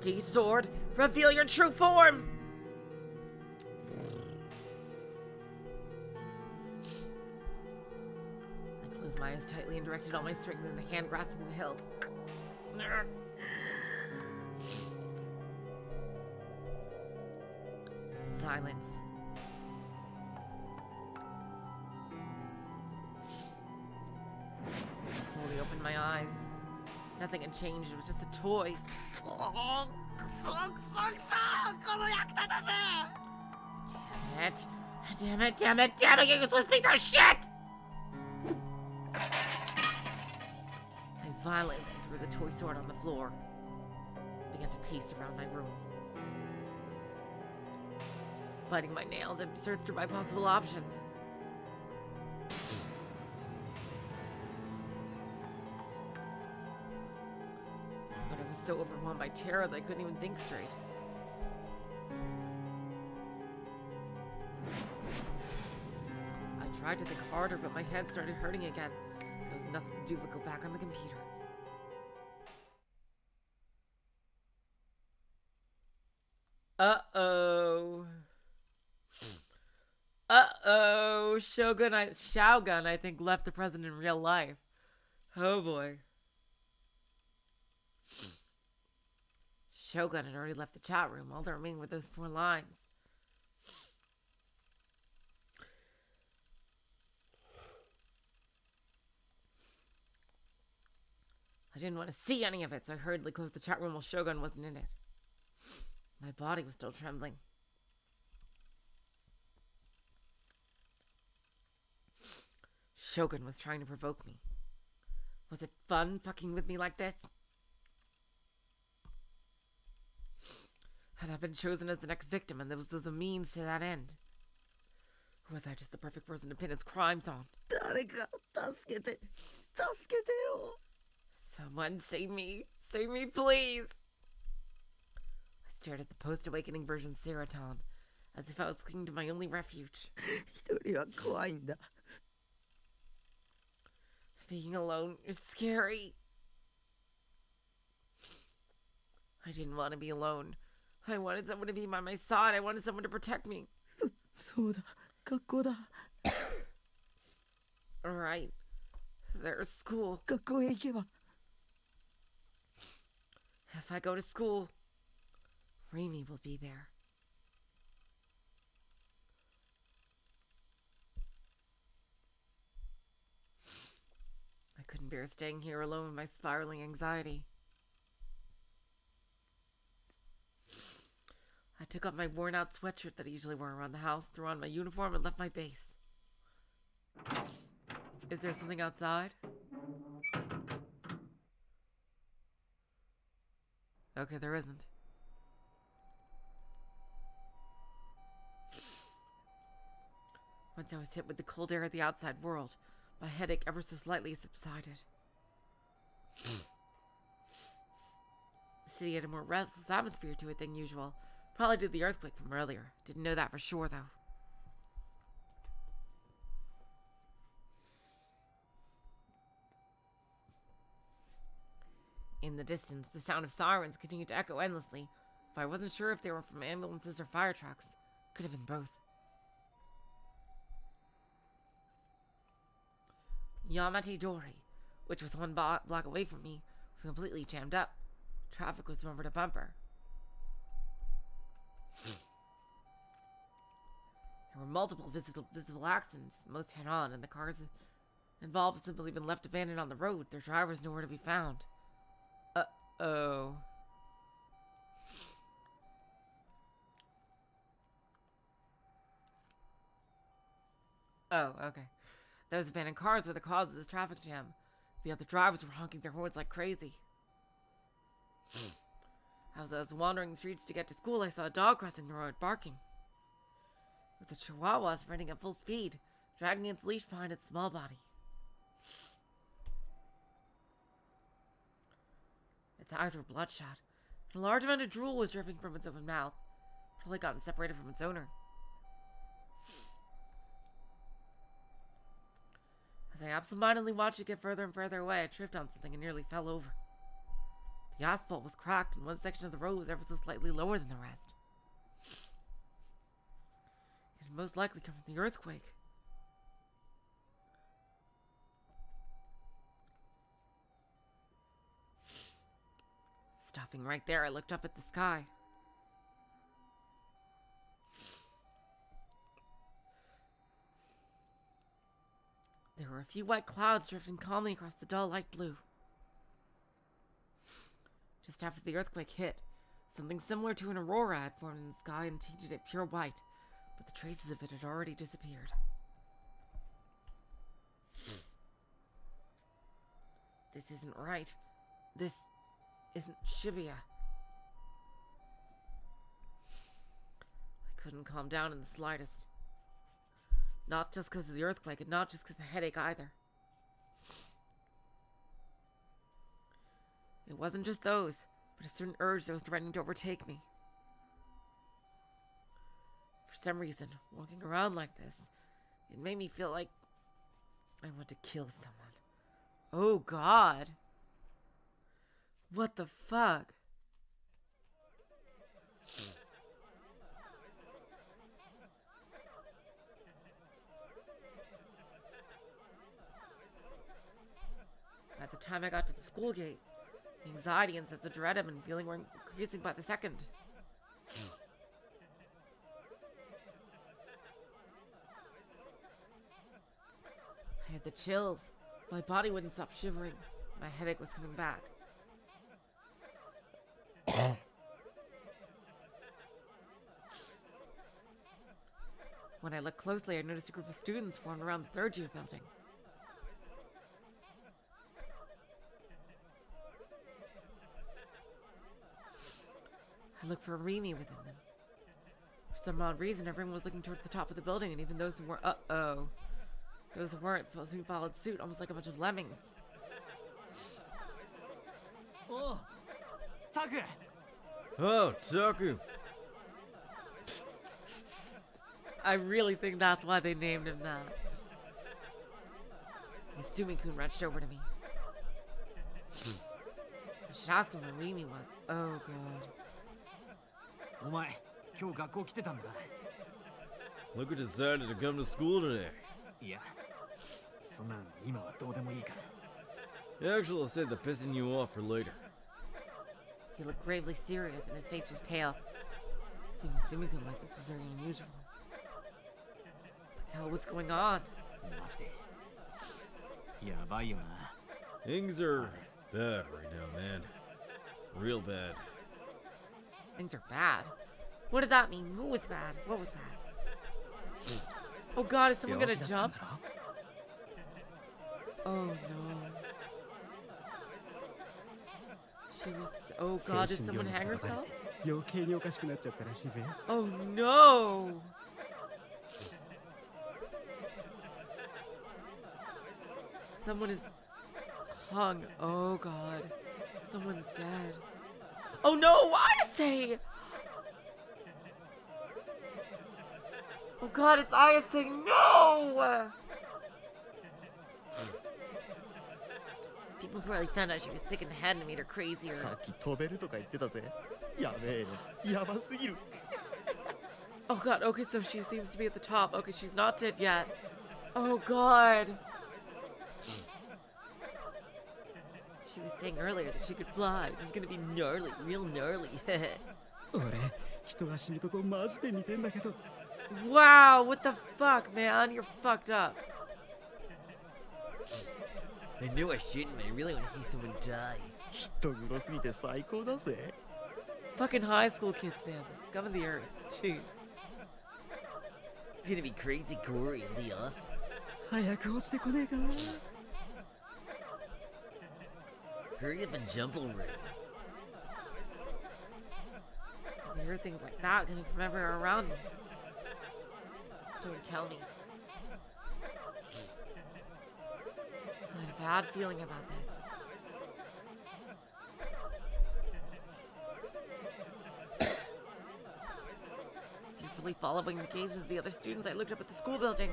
D-sword, reveal your true form. I closed my eyes tightly and directed all my strength in the hand grasping the hilt. Silence. I slowly opened my eyes. Nothing had changed, it was just a toy. Damn it. Damn it, damn it, damn it, you useless piece of shit! I violently threw the toy sword on the floor. Began to pace around my room. Biting my nails, I searched through my possible options. But I was so overwhelmed by terror that I couldn't even think straight. I tried to think harder, but my head started hurting again, so there was nothing to do but go back on the computer. Uh-oh. Uh-oh. Shogun, I think, left the president in real life. Oh boy. Shogun had already left the chat room. All that remained were those 4 lines. I didn't want to see any of it, so I hurriedly closed the chat room while Shogun wasn't in it. My body was still trembling. Shogun was trying to provoke me. Was it fun fucking with me like this? Had I been chosen as the next victim and there was a means to that end? Or was I just the perfect person to pin his crimes on? Someone save me. Save me, please. I stared at the post-awakening version Seraton, as if I was clinging to my only refuge. Being alone is scary. I didn't want to be alone. I wanted someone to be by my side. I wanted someone to protect me. Alright. There's school. If I go to school, Remy will be there. I couldn't bear staying here alone with my spiraling anxiety. I took off my worn-out sweatshirt that I usually wear around the house, threw on my uniform, and left my base. Is there something outside? Okay, there isn't. Once I was hit with the cold air of the outside world, my headache ever so slightly subsided. The city had a more restless atmosphere to it than usual. Probably due to the earthquake from earlier. Didn't know that for sure, though. In the distance, the sound of sirens continued to echo endlessly, but I wasn't sure if they were from ambulances or fire trucks. Could have been both. Yamate Dori, which was one block away from me, was completely jammed up. Traffic was bumper to bumper. There were multiple visible accidents, most head-on, and the cars involved have simply been left abandoned on the road. Their drivers nowhere to be found. Uh-oh. Oh, okay. Those abandoned cars were the cause of this traffic jam. The other drivers were honking their horns like crazy. As I was wandering the streets to get to school, I saw a dog crossing the road, barking. With a chihuahua sprinting at full speed, dragging its leash behind its small body. Its eyes were bloodshot, and a large amount of drool was dripping from its open mouth. Probably gotten separated from its owner. As I absentmindedly watched it get further and further away, I tripped on something and nearly fell over. The asphalt was cracked, and one section of the road was ever so slightly lower than the rest. It had most likely come from the earthquake. Stopping right there, I looked up at the sky. There were a few white clouds drifting calmly across the dull light blue. Just after the earthquake hit, something similar to an aurora had formed in the sky and tinted it pure white, but the traces of it had already disappeared. This isn't right. This isn't Shibuya. I couldn't calm down in the slightest. Not just because of the earthquake, and not just because of the headache either. It wasn't just those, but a certain urge that was threatening to overtake me. For some reason, walking around like this, it made me feel like I want to kill someone. Oh God. What the fuck? At the time I got to the school gate, the anxiety and sense of dread I've been feeling were increasing by the second. I had the chills. My body wouldn't stop shivering. My headache was coming back. When I looked closely, I noticed a group of students formed around the third-year building. I looked for Remy within them. For some odd reason, everyone was looking towards the top of the building, and even those who were those who weren't soon followed suit, almost like a bunch of lemmings. Oh, Taku! Oh, Taku! I really think that's why they named him that. Sumi-kun reached over to me. I should ask him where Remy was. Oh God. お前、今日学校来てたんだな。 Look who decided to come to school today. いや、そんなん今はどうでもいいから。 Actually, I'll save the pissing you off for later. He looked gravely serious, and his face was pale. Seeing Sumiko like this was very unusual. What the hell was going on? マジでやばいよな。 Things are bad right now, man. Real bad. Things are bad. What did that mean? What was bad? What was bad? Oh god, is someone gonna jump? Oh no. She was. Oh god, did someone hang herself? 余計におかしくなっちゃったらしいぜ。 Oh no! Someone is hung. Oh god. Someone's dead. Oh no! Ayase! Oh god, it's Ayase! No! People probably found out she was sick in the head and made her crazier. さっき飛べるとか言ってたぜ。やべえよ。やばすぎる。 Oh god, okay, so she seems to be at the top. Okay, she's not dead yet. Oh god. She was saying earlier that she could fly. This is gonna be gnarly, real gnarly. 俺、人が死ぬとこマジで見てんだけど。 Wow, what the fuck, man? You're fucked up. I know I shouldn't, but I really want to see someone die. 人黒すぎて最高だぜ。 Fucking high school kids, man. The scum of the earth. Jeez. It's gonna be crazy gory and be awesome. 早く落ちてこねえかな。 Hurry up and jump already. I hear things like that coming from everywhere around me. Don't tell me. I had a bad feeling about this. Fearfully following the gazes of the other students, I looked up at the school building.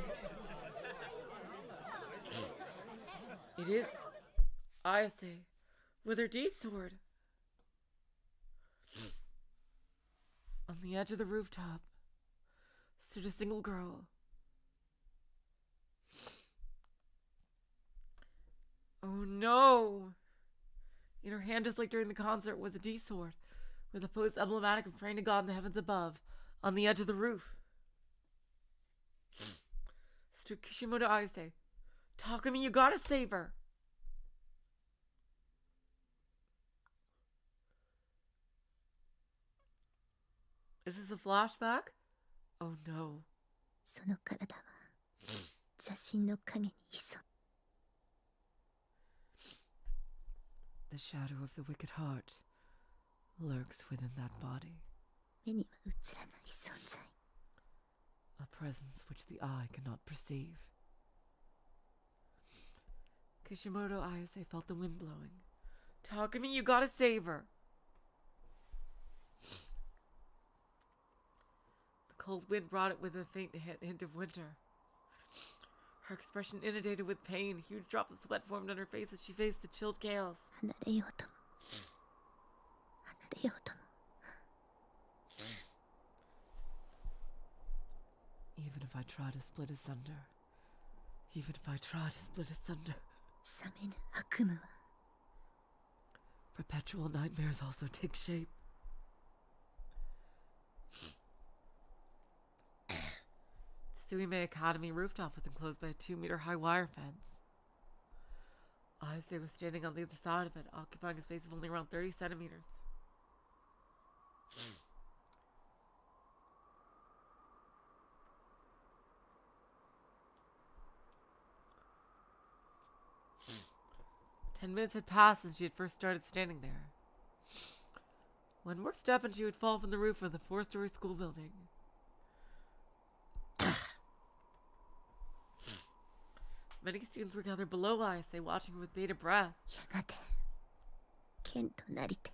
It is Ayase with her D-sword. On the edge of the rooftop stood a single girl. Oh no! In her hand, just like during the concert, was a D-sword, with a pose emblematic of praying to God in the heavens above, on the edge of the roof. Stood Kishimoto Ayase. Takumi, you gotta save her! Is this a flashback? Oh no. その体は邪神の影に潜む。 The shadow of the wicked heart lurks within that body, 目には映らない存在。 a presence which the eye cannot perceive. Kishimoto Ayase felt the wind blowing. Takumi, you gotta save her! The cold wind brought it with a faint hint of winter. Her expression inundated with pain. Huge drops of sweat formed on her face as she faced the chilled gales. 離れようとも離れようとも Even if I try to split asunder. Even if I try to split asunder. 冷めぬ悪夢は Perpetual nightmares also take shape. The Suime Academy rooftop was enclosed by a 2-meter-high wire fence. Ayase was standing on the other side of it, occupying a space of only around 30 centimeters. Ten minutes had passed since she had first started standing there. One more step and she would fall from the roof of the 4-story school building. Many students were gathered below Ayase, watching her with bated breath. やがて剣となりて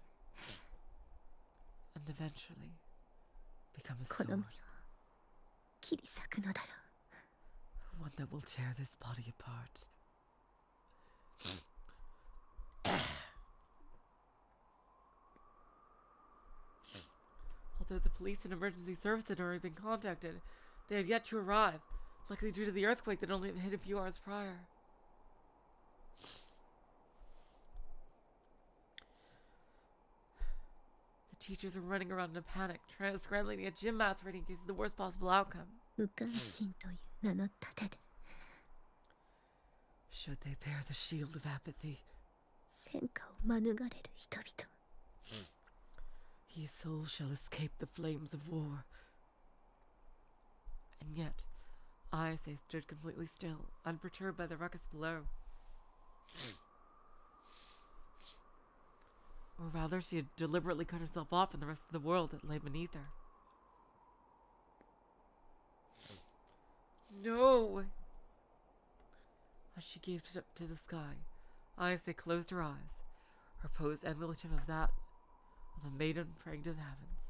And eventually become a この身 sword. を切り裂くのだろう One that will tear this body apart. Although the police and emergency service had already been contacted, they had yet to arrive, likely due to the earthquake that only hit a few hours prior. The teachers are running around in a panic, scrambling to get gym mats ready in case of the worst possible outcome. 無関心という名の盾で Should they bear the shield of apathy, 戦火を免れる人々 his soul shall escape the flames of war. And yet, Ayase stood completely still, unperturbed by the ruckus below. Or rather, she had deliberately cut herself off from the rest of the world that lay beneath her. No! As she gazed up to the sky, Ayase closed her eyes, her pose emulative of that of a maiden praying to the heavens.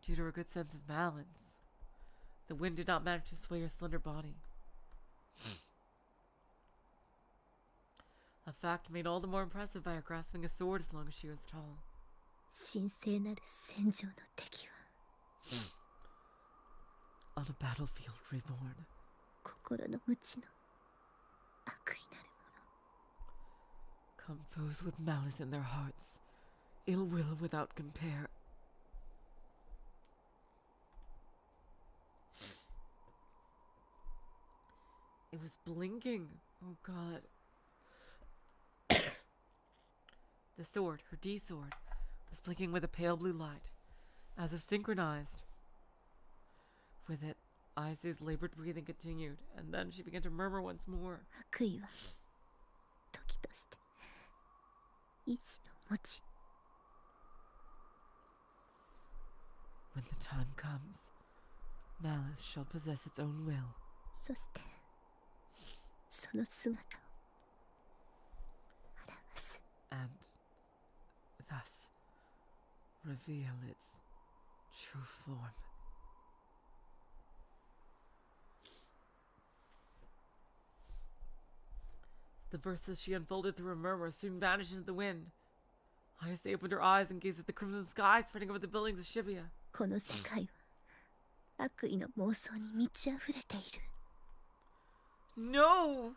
Due to her good sense of balance, the wind did not manage to sway her slender body. A fact made all the more impressive by her grasping a sword as long as she was tall. 神聖なる戦場の敵は On a battlefield reborn, 心の内の悪意なるもの come foes with malice in their hearts, ill will without compare. It was blinking. Oh god. The sword, her D sword, was blinking with a pale blue light, as if synchronized. With it, Ayase's labored breathing continued, and then she began to murmur once more. 悪意は時として意志を持ち When the time comes, malice shall possess its own will. そしてその姿を表す And thus reveal its true form. The verses she unfolded through a murmur soon vanished into the wind. Ayase opened her eyes and gazed at the crimson sky spreading over the buildings of Shibuya. この世界は悪意の妄想に満ち溢れている No!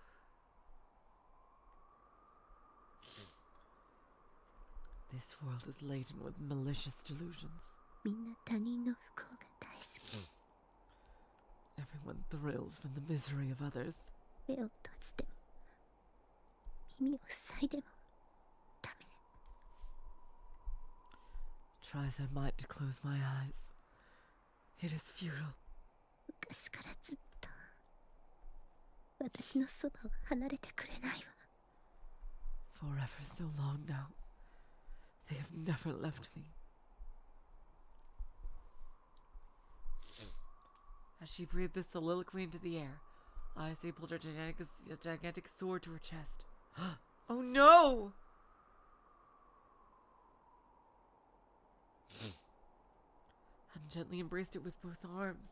This world is laden with malicious delusions. みんな他人の不幸が大好き Everyone thrilled from the misery of others. 目を閉じても耳を塞いでもダメ Try as I might to close my eyes. It is futile. 昔からずっと私のそばを離れてくれないわ Forever so long now. They have never left me. As she breathed this soliloquy into the air, Ayase pulled her gigantic sword to her chest. Oh no! And gently embraced it with both arms.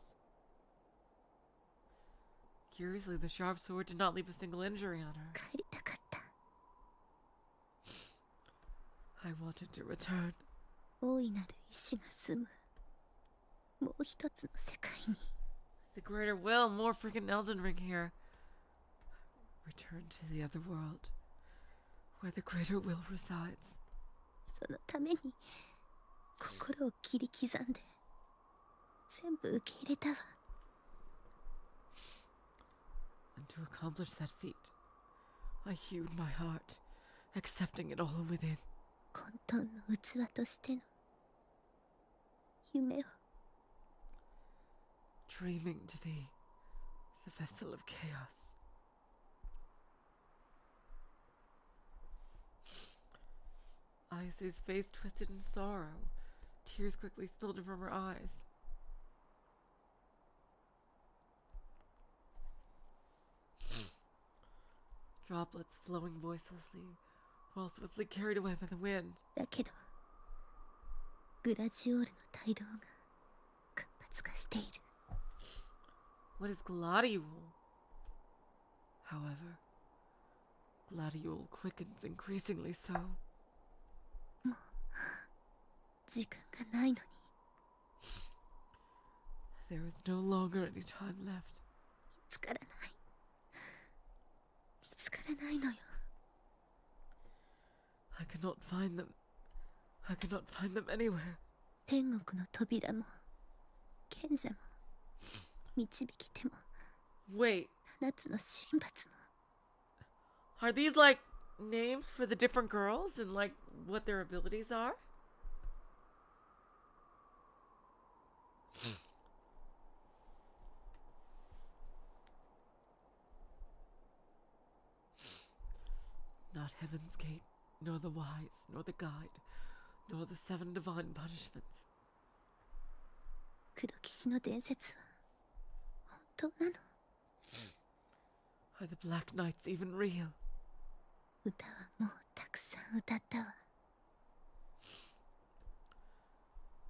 Curiously, the sharp sword did not leave a single injury on her. 帰りたかった I wanted to return. 大いなる意志が住むもう一つの世界に The greater will, more freaking Elden Ring here. Return to the other world, where the greater will resides. そのために心を切り刻んで全部受け入れたわ And to accomplish that feat, I hewed my heart, accepting it all within. 混沌の器としての夢を Dreaming to be the vessel of chaos. Ayase's face twisted in sorrow. Tears quickly spilled from her eyes. Droplets flowing voicelessly, while swiftly carried away by the wind. だけどグラジオールの帯同が活発化している What is gladiole? However, gladiole quickens increasingly so. もう時間がないのに There is no longer any time left. 見つからない 見つからないのよ I cannot find them. I cannot find them anywhere. 天国の扉も賢者も導き手も Wait, 七つの神罰も are these like names for the different girls and like what their abilities are? Not Heaven's Gate, nor the Wise, nor the Guide, nor the 7 divine punishments. 黒騎士の伝説は本当なの Are the Black Knights even real? 歌はもうたくさん歌ったわ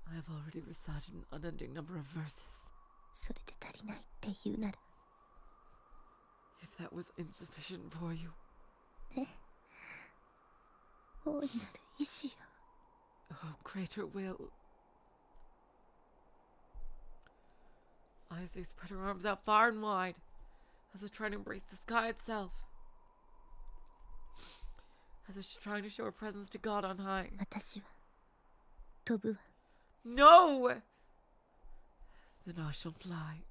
I have already recited an unending number of verses. それで足りないって言うなら If that was insufficient for you, ね大いなる意志よ oh greater will. Ayase spread her arms out far and wide, as if trying to embrace the sky itself. As if she's trying to show her presence to God on high. 私は飛ぶわ No! Then I shall fly.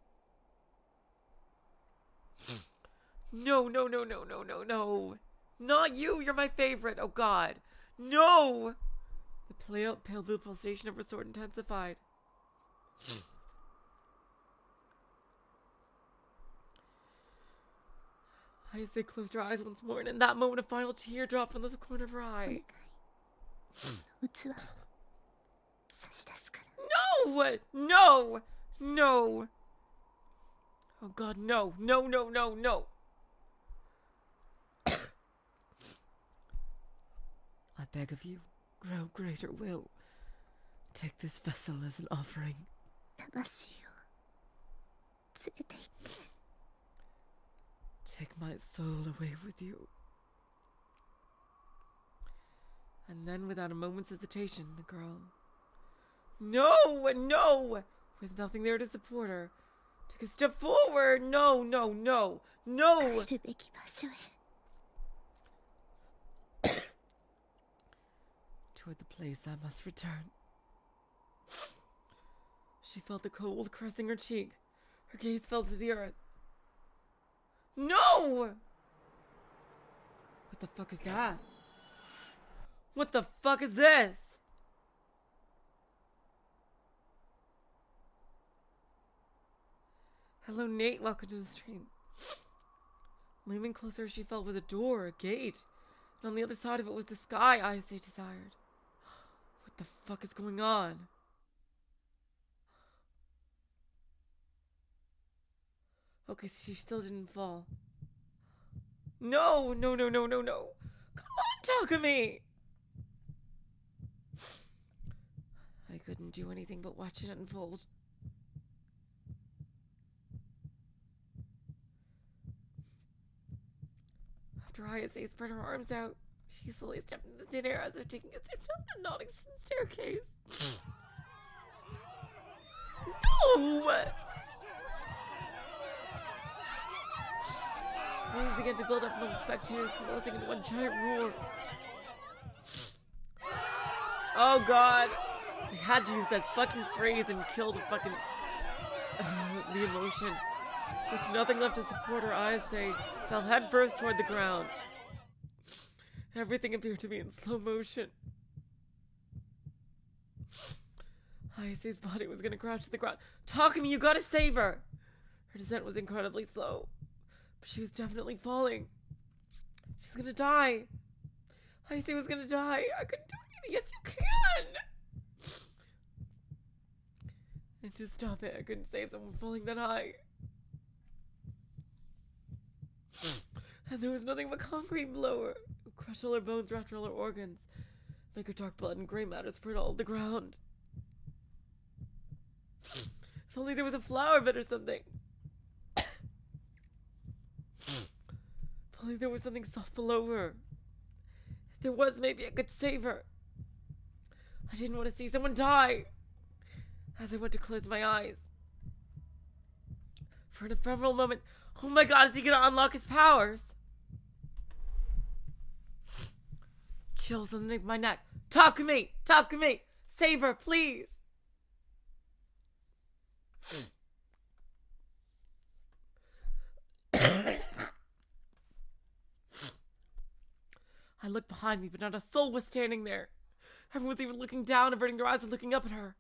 No, no, no, no, no, no, no. Not you, you're my favorite. Oh god. No! The pale blue pulsation of her sword intensified. Ayase closed her eyes once more, and in that moment a final tear dropped from the corner of her お願 eye. い器差し出すから No! No! No! Oh god, no. No, no, no, no. I beg of you, grow greater will. Take this vessel as an offering. 魂を連れて行って Take my soul away with you. And then, without a moment's hesitation, the girl... No! No! With nothing there to support her, took a step forward. No, no, no, no! 帰るべき場所へ Toward the place I must return. She felt the cold caressing her cheek. Her gaze fell to the earth. No! What the fuck is that? What the fuck is this? Hello, Nate. Welcome to the stream. Leaning closer, she felt was a door, a gate. And on the other side of it was the sky Ayase desired. What the fuck is going on? Okay, so she still didn't fall. No, no, no, no, no, no. Come on, Takumi! I couldn't do anything but watch it unfold. After Ayase spread her arms out, she slowly stepped into thin air as if taking a step down a non-existent staircase. No! Screams began to build up among the spectators, convulsing into one giant roar. Oh god! I had to use that fucking phrase and kill the fucking... the emotion. With nothing left to support her, Ayase fell headfirst toward the ground. Everything appeared to be in slow motion. Ayase's body was gonna crash to the ground. Takumi, you gotta save her! Her descent was incredibly slow, but she was definitely falling. She's gonna die. Ayase was gonna die. I couldn't do anything. Yes, you can! And to stop it, I couldn't save someone falling that high. And there was nothing but concrete below her. Crush all her bones, rupture all her organs, make her dark blood and gray matter spread all over the ground. If only there was a flower bed or something. If only there was something soft below her. If there was, maybe I could save her. I didn't want to see someone die. As I went to close my eyes, for an ephemeral moment, oh my god, is he gonna unlock his powers? chills on the nape of my neck. Takumi! Takumi! Save her, please! I looked behind me, but not a soul was standing there. Everyone was even looking down, averting their eyes and looking up at her.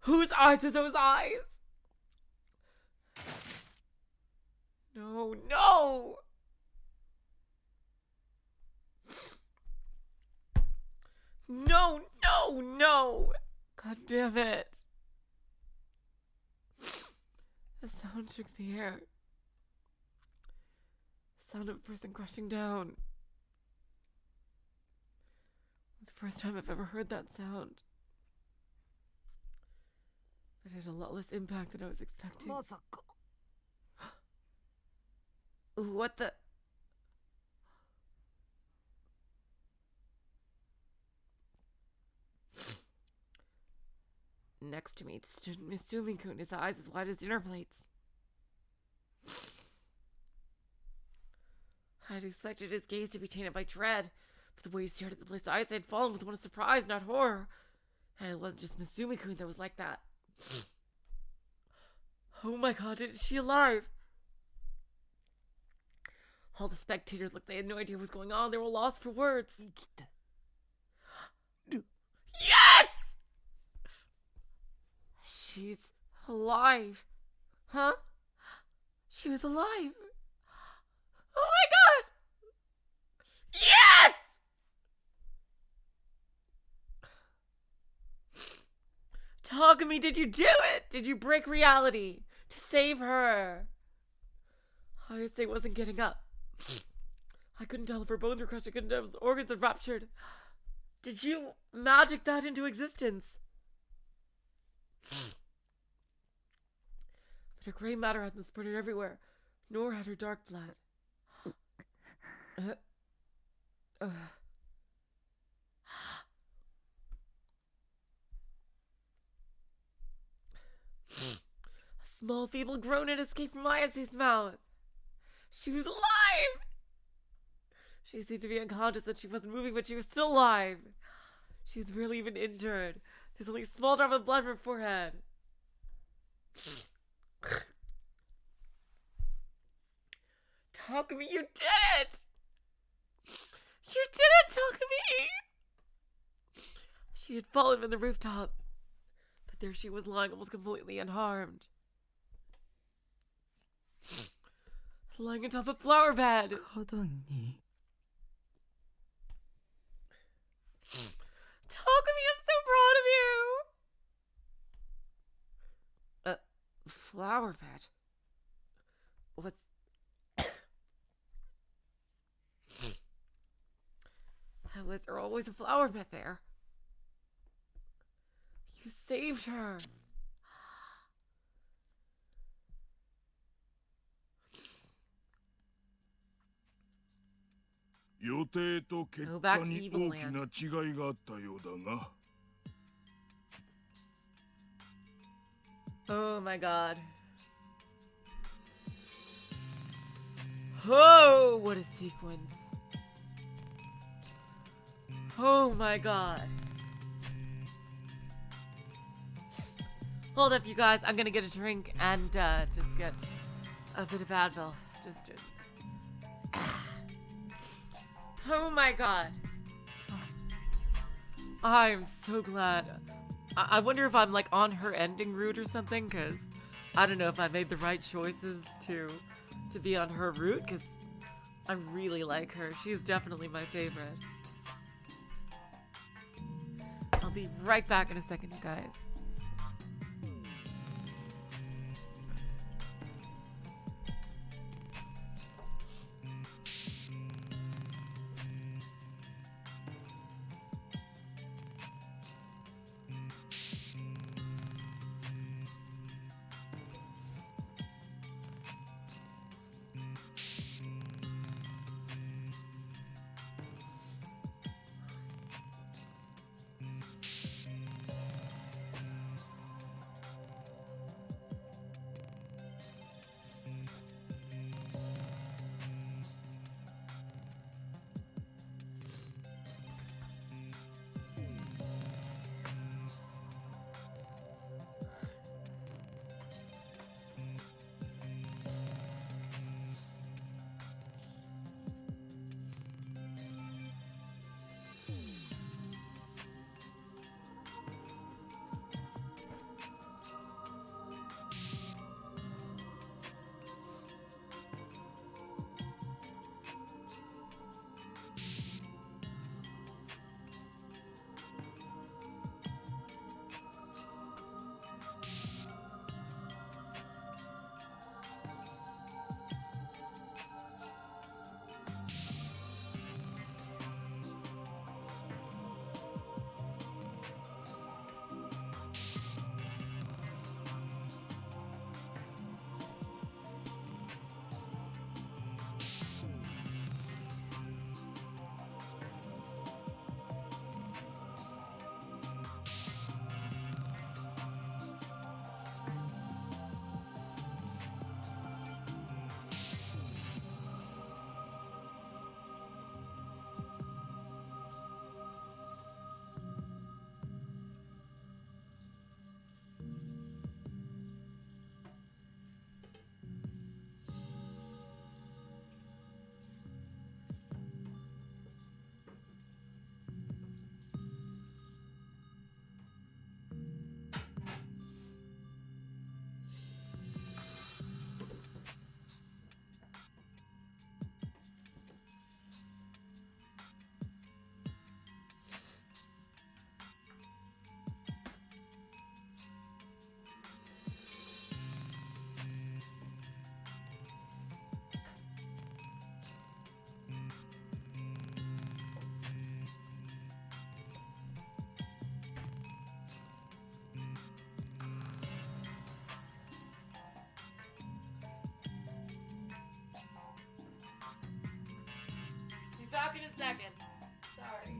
Whose eyes are those eyes? No, no! No, no, no! God damn it. The sound shook the air. The sound of a person crushing down. It was the first time I've ever heard that sound. It had a lot less impact than I was expecting. まさか What the? Next to me stood Mitsumi-kun, his eyes as wide as dinner plates. I had expected his gaze to be tainted by dread, but the way he stared at the place eyes had fallen was one of surprise, not horror. And it wasn't just Mitsumi-kun that was like that. Oh my god, is she alive? All the spectators looked, they had no idea what was going on. They were lost for words. 生きてる Yes! She's alive. Huh? She was alive. Oh my god! Yes! Takumi, did you do it? Did you break reality to save her? Hayase wasn't getting up. I couldn't tell if her bones were crushed. I couldn't tell if his organs had ruptured. Did you magic that into existence? But her gray matter hadn't spread everywhere, nor had her dark blood. A small, feeble groan had escaped from Ayase's mouth. She was alive! She seemed to be unconscious that she wasn't moving, but she was still alive. She was barely even injured. There's only a small drop of blood from her forehead. Takumi, you did it! You did it, Takumi! She had fallen from the rooftop, but there she was lying almost completely unharmed. Lying atop a flower bed. 花壇に Takumi, I'm so proud of you! Flower bed? What's... How is there always a flower bed there? You saved her!「予定と結 Go 果 back to に Evil 大きな違いがあったようだが」 Oh my god. Oh, what a sequence. Oh my god. Hold up, you guys. I'm gonna get a drink and just get a bit of Advil. Just oh my god. I'm so glad. I wonder if I'm like on her ending route or something, because I don't know if I made the right choices to be on her route, because I really like her. She's definitely my favorite. I'll be right back in a second, you guys. back in a second. Sorry.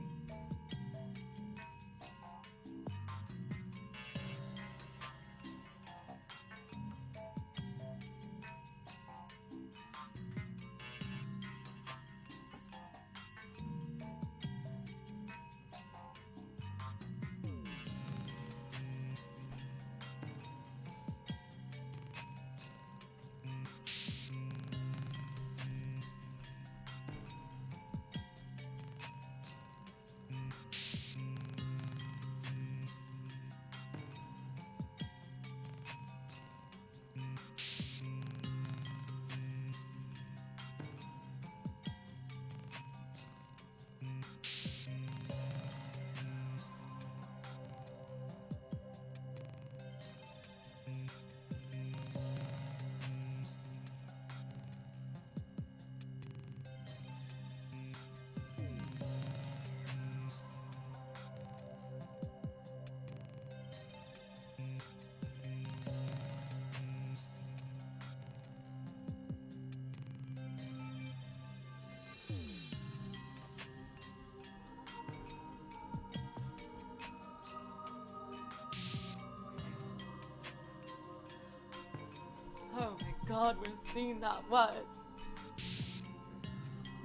Oh my god, what a scene that was.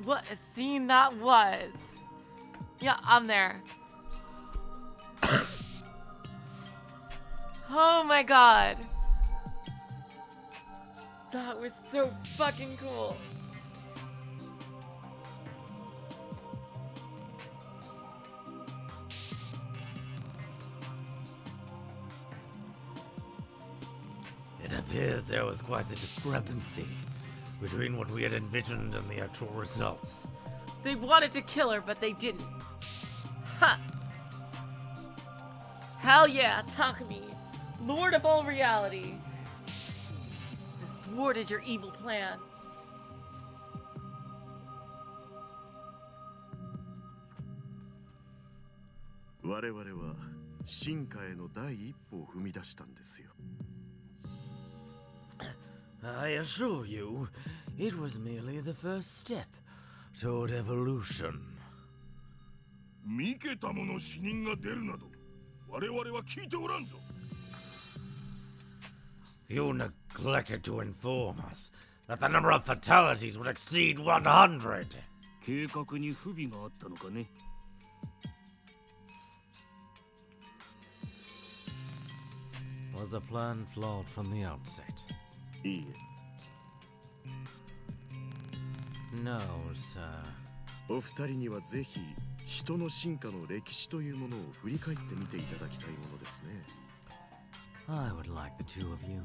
What a scene that was. Yeah, I'm there. Oh my god. That was so fucking cool. It appears there was quite the discrepancy between what we had envisioned and the actual results. They wanted to kill her, but they didn't. Ha! Hell yeah, Takumi, Lord of all reality, has thwarted your evil plans. I assure you, it was merely the first step toward evolution. 三桁もの死人が出るなど我々は聞いておらんぞ。 You neglected to inform us that the number of fatalities would exceed 100. 計画に不備があったのかね。 Was the plan flawed from the outset? いいえ。 No, sir. お二人にはぜひ人の進化の歴史というものを振り返ってみていただきたいものですね。 I would like the two of you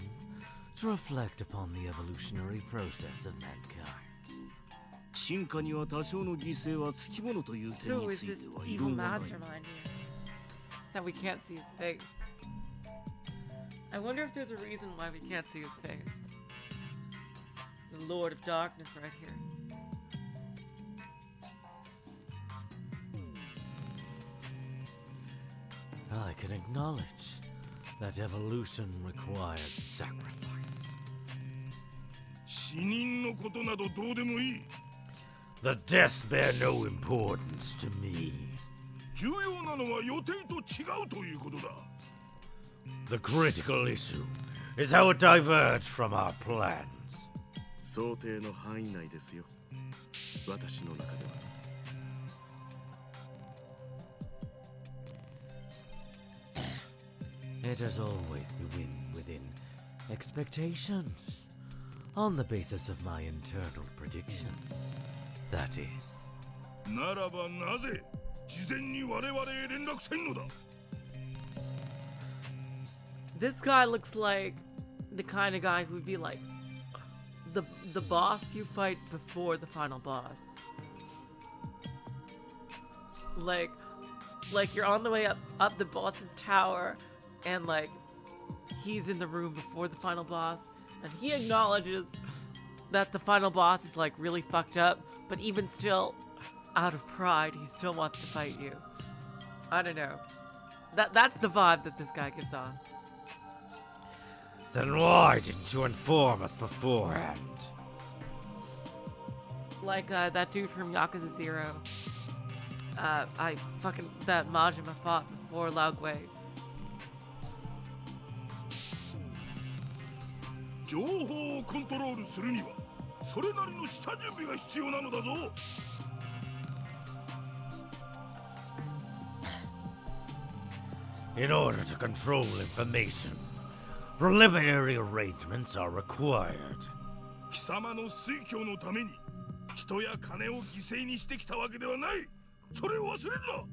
to reflect upon the evolutionary process of mankind. 進化には多少の犠牲はつきものという点 Who に is つい this ては異 evil 論はない。 mastermind here? That we can't see his face. I wonder if there's a reason why we can't see his face. The Lord of Darkness right here. I can acknowledge that evolution requires sacrifice. 死人のことなどどうでもいい。 The deaths bear no importance to me. 重要なのは予定と違うということだ。 The critical issue is how it diverged from our plans. 想定の範囲内ですよ。私の中では。 It has always been within expectations, on the basis of my internal predictions. That is. ならばなぜ事前に我々へ連絡せんのだ。 This guy looks like the kind of guy who'd be like the boss you fight before the final boss. Like you're on the way up the boss's tower, and like he's in the room before the final boss, and he acknowledges that the final boss is like really fucked up, but even still, out of pride, he still wants to fight you. I don't know. That's the vibe that this guy gives off. Then why didn't you inform us beforehand? like that dude from Yakuza 0. That Majima fought before Laogwei. 情報をコントロールするにはそれなりの下準備が必要なのだぞ。 In order to control information, preliminary arrangements are required. 貴様の推挙のために人や金を犠牲にしてきたわけではない。それを忘れるな。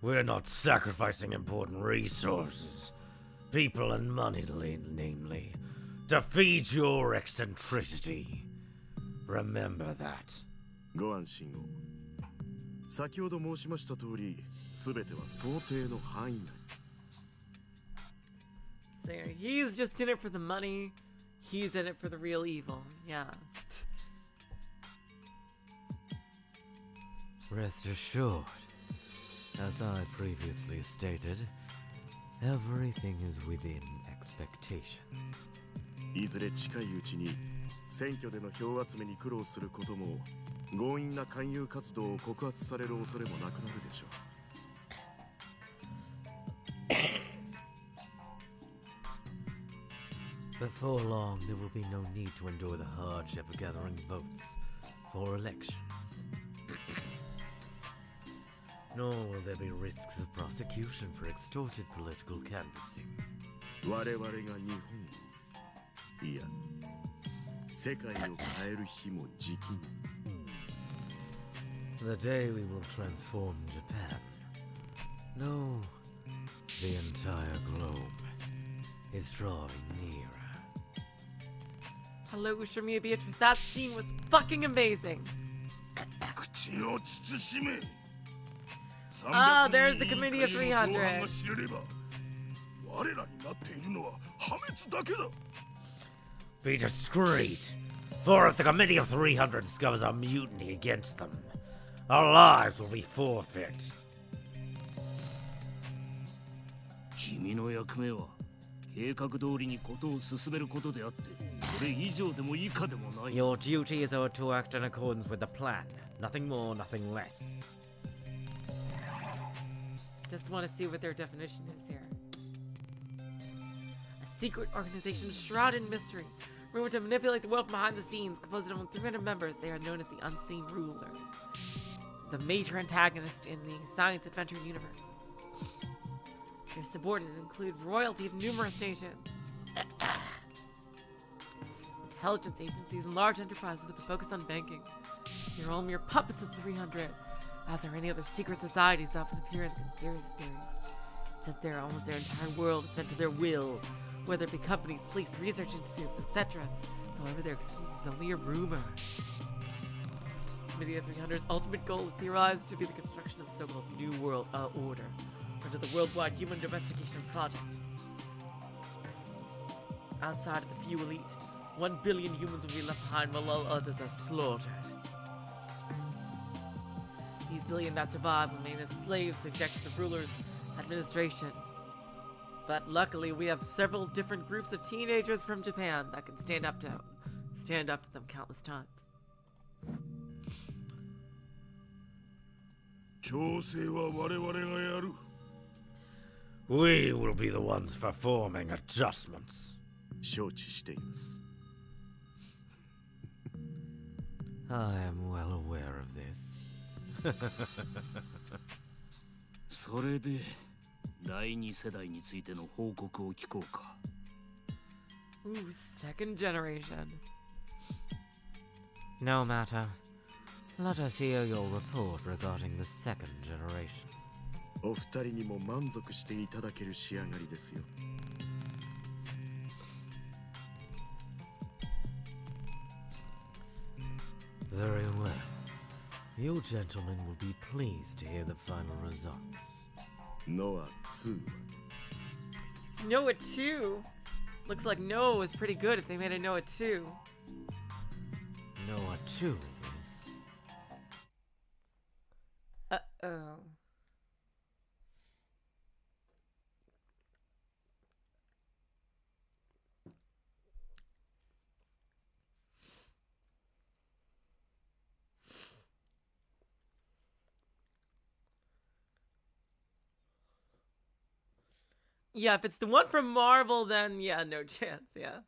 We're not sacrificing important resources, people and money, namely, to feed your eccentricity. Remember that. ご安心を。先ほど申しました通り、すべては想定の範囲内。 So he's just in it for the money. He's in it for the real evil. Yeah. Rest assured, as I previously stated, everything is within expectations. いずれ近いうちに選挙での票集めに苦労することも強引な勧誘活動を告発される恐れもなくなるでしょう。 Before long, there will be no need to endure the hardship of gathering votes for elections. Nor will there be risks of prosecution for extorted political canvassing. 我々が日本を、いや、世界を変える日もじきに。 The day we will transform Japan. No, the entire globe is drawing nearer. Hello, Shamiya Beatrice. That scene was fucking amazing. 口を慎め。 Ah, there's the Committee of 300. 我らになっているのは破滅だけだ。 Be discreet, for if the Committee of 300 discovers a mutiny against them, our lives will be forfeit. 君の役目は計画通りにことを進めることであって、それ以上でも以下でもない。 Your duty is to act in accordance with the plan. Nothing more, nothing less. Just want to see what their definition is here. A secret organization shrouded in mystery, rumored to manipulate the world behind the scenes, composed of only 300 members. They are known as the Unseen Rulers, the major antagonist in the science adventure universe. Their subordinates include royalty of numerous nations, intelligence agencies, and large enterprises with a focus on banking. They're all mere puppets of the 300, as are any other secret societies often appear in conspiracy theories. It's that almost their entire world is bent to their will, whether it be companies, police, research institutes, etc. However, their existence is only a rumor. Committee of 300's ultimate goal is theorized to be the construction of the so-called New World Order, under the Worldwide Human Domestication Project. Outside of the few elite, 1 billion humans will be left behind while all others are slaughtered. These billion that survive will remain as slaves subject to the ruler's administration. But luckily, we have several different groups of teenagers from Japan that can stand up to them countless times. 調整は我々がやる。 We will be the ones performing adjustments. 承知しています。 I am well aware of this. それで第二世代についての報告を聞こうか。 Ooh, second generation. No matter. Let us hear your report regarding the second generation. お二人にも満足していただける仕上がりですよ。 Very well. You gentlemen will be pleased to hear the final results. NoaH 2 Noah 2? Looks like Noah was pretty good if they made a Noah 2. NoaH 2 is... Uh-oh. Yeah, if it's the one from Marvel, then yeah, no chance, yeah.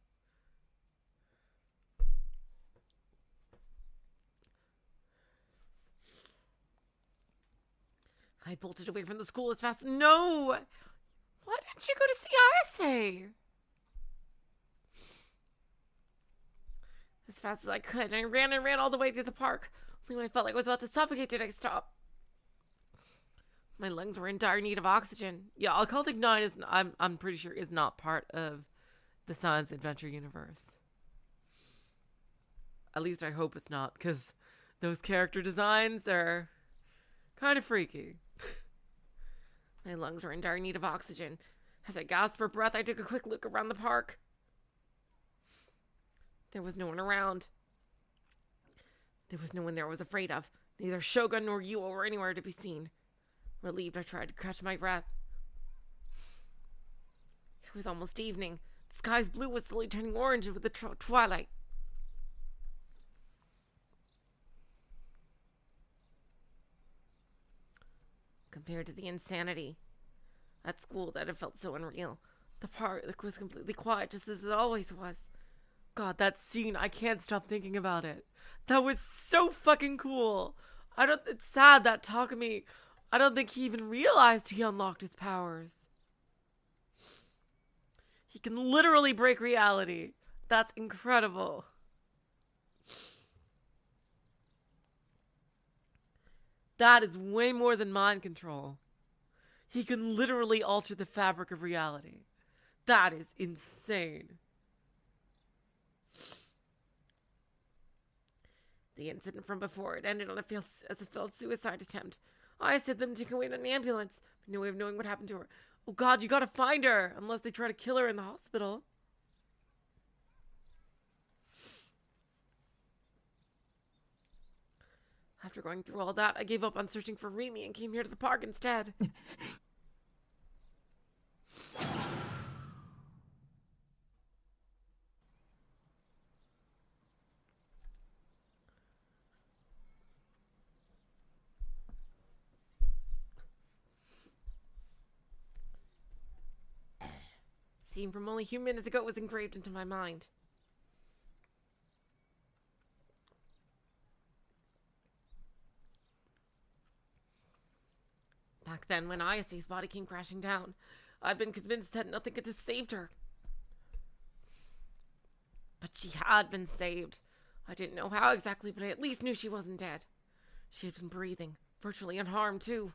I bolted away from the school as fast. No! Why didn't you go to see Ayase? As fast as I could, and I ran and ran all the way to the park. Only when I felt like I was about to suffocate did I stop. My lungs were in dire need of oxygen. Yeah, Occultic 9 is, I'm pretty sure, is not part of the Science Adventure universe. At least I hope it's not, because those character designs are kind of freaky. My lungs were in dire need of oxygen. As I gasped for breath, I took a quick look around the park. There was no one around. There was no one there I was afraid of. Neither Shogun nor Yuo were anywhere to be seen. Relieved, I tried to catch my breath. It was almost evening. The sky's blue was slowly turning orange with the twilight. Compared to the insanity at school that had felt so unreal, the park was completely quiet, just as it always was. God, that scene, I can't stop thinking about it. That was so fucking cool. It's sad that Takumi, I don't think he even realized he unlocked his powers. He can literally break reality. That's incredible. That is way more than mind control. He can literally alter the fabric of reality. That is insane. The incident from before, it ended on a failed suicide attempt. I said them to go in an ambulance, but no way of knowing what happened to her. Oh God, you gotta find her, unless they try to kill her in the hospital. After going through all that, I gave up on searching for Remy and came here to the park instead. Scene from only a few minutes ago was engraved into my mind. Back then, when Ayase's body came crashing down, I'd been convinced that nothing could have saved her. But she had been saved. I didn't know how exactly, but I at least knew she wasn't dead. She had been breathing, virtually unharmed too.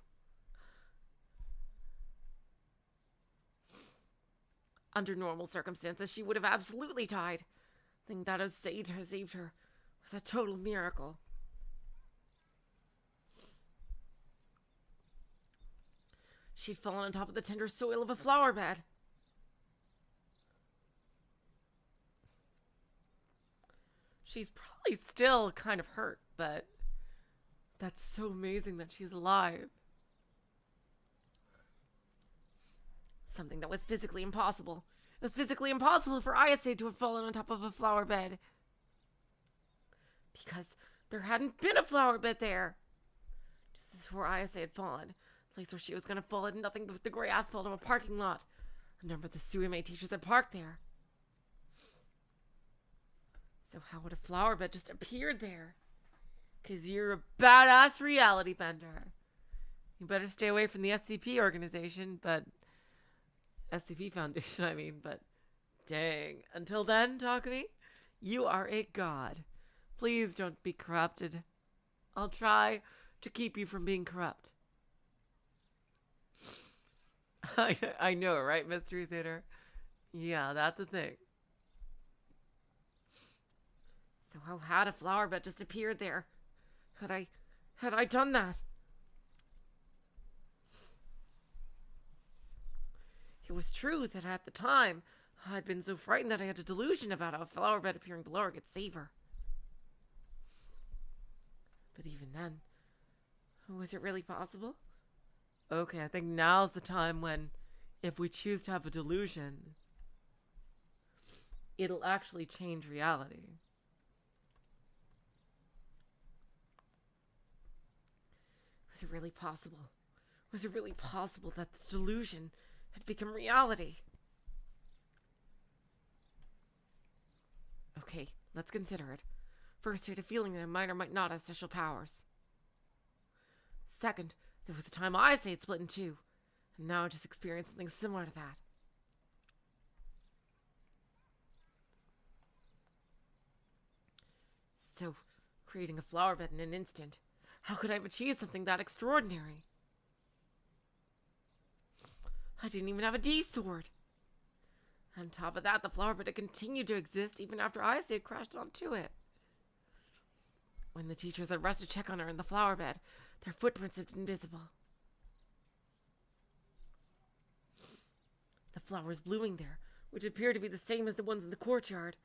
Under normal circumstances, she would have absolutely died. The thing that has saved her was a total miracle. She'd fallen on top of the tender soil of a flower bed. She's probably still kind of hurt, but that's so amazing that she's alive. Something that was physically impossible. It was physically impossible for Ayase to have fallen on top of a flower bed. Because there hadn't been a flower bed there. Just as where Ayase had fallen. The place where she was going to fall had nothing but the gray asphalt of a parking lot. A number of the Suime teachers had parked there. So how would a flower bed just appeared there? Because you're a badass reality bender. You better stay away from the SCP organization, but... SCP Foundation, I mean, but... Dang. Until then, Takumi, you are a god. Please don't be corrupted. I'll try to keep you from being corrupt. I know, right, Mystery Theater? Yeah, that's the thing. So how had a flower bed just appeared there? Had I done that? It was true that at the time, I'd been so frightened that I had a delusion about how a flower bed appearing below her could save her. But even then, was it really possible? Okay, I think now's the time when, if we choose to have a delusion, it'll actually change reality. Was it really possible? Was it really possible that the delusion had become reality. Okay, let's consider it. First, I had a feeling that I might or might not have special powers. Second, there was a time I say it split in two, and now I just experienced something similar to that. So, creating a flower bed in an instant, how could I have achieved something that extraordinary? I didn't even have a D-sword. On top of that, the flower bed had continued to exist even after I had crashed onto it. When the teachers had rushed to check on her in the flower bed, their footprints had been visible. The flowers blooming there, which appeared to be the same as the ones in the courtyard,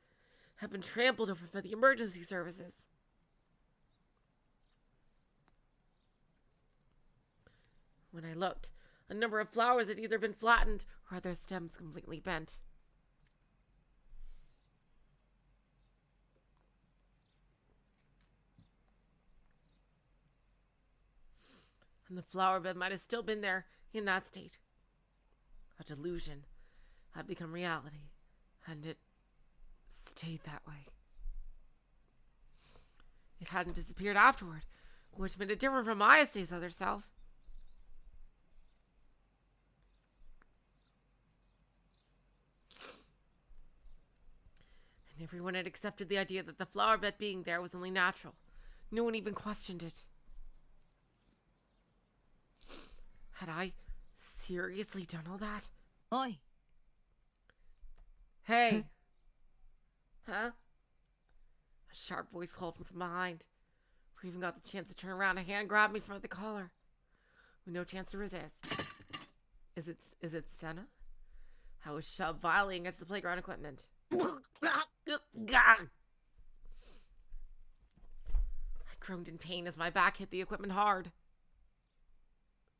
had been trampled over by the emergency services. When I looked, a number of flowers had either been flattened or had their stems completely bent. And the flower bed might have still been there in that state. A delusion had become reality, and it stayed that way. It hadn't disappeared afterward, which made it different from Ayase's other self. And everyone had accepted the idea that the flower bed being there was only natural. No one even questioned it. Had I seriously done all that? Oi! Hey! Huh? A sharp voice called from behind. We even got the chance to turn around. A hand grabbed me from the collar. With no chance to resist. Is it Sena? I was shoved violently against the playground equipment. I groaned in pain as my back hit the equipment hard.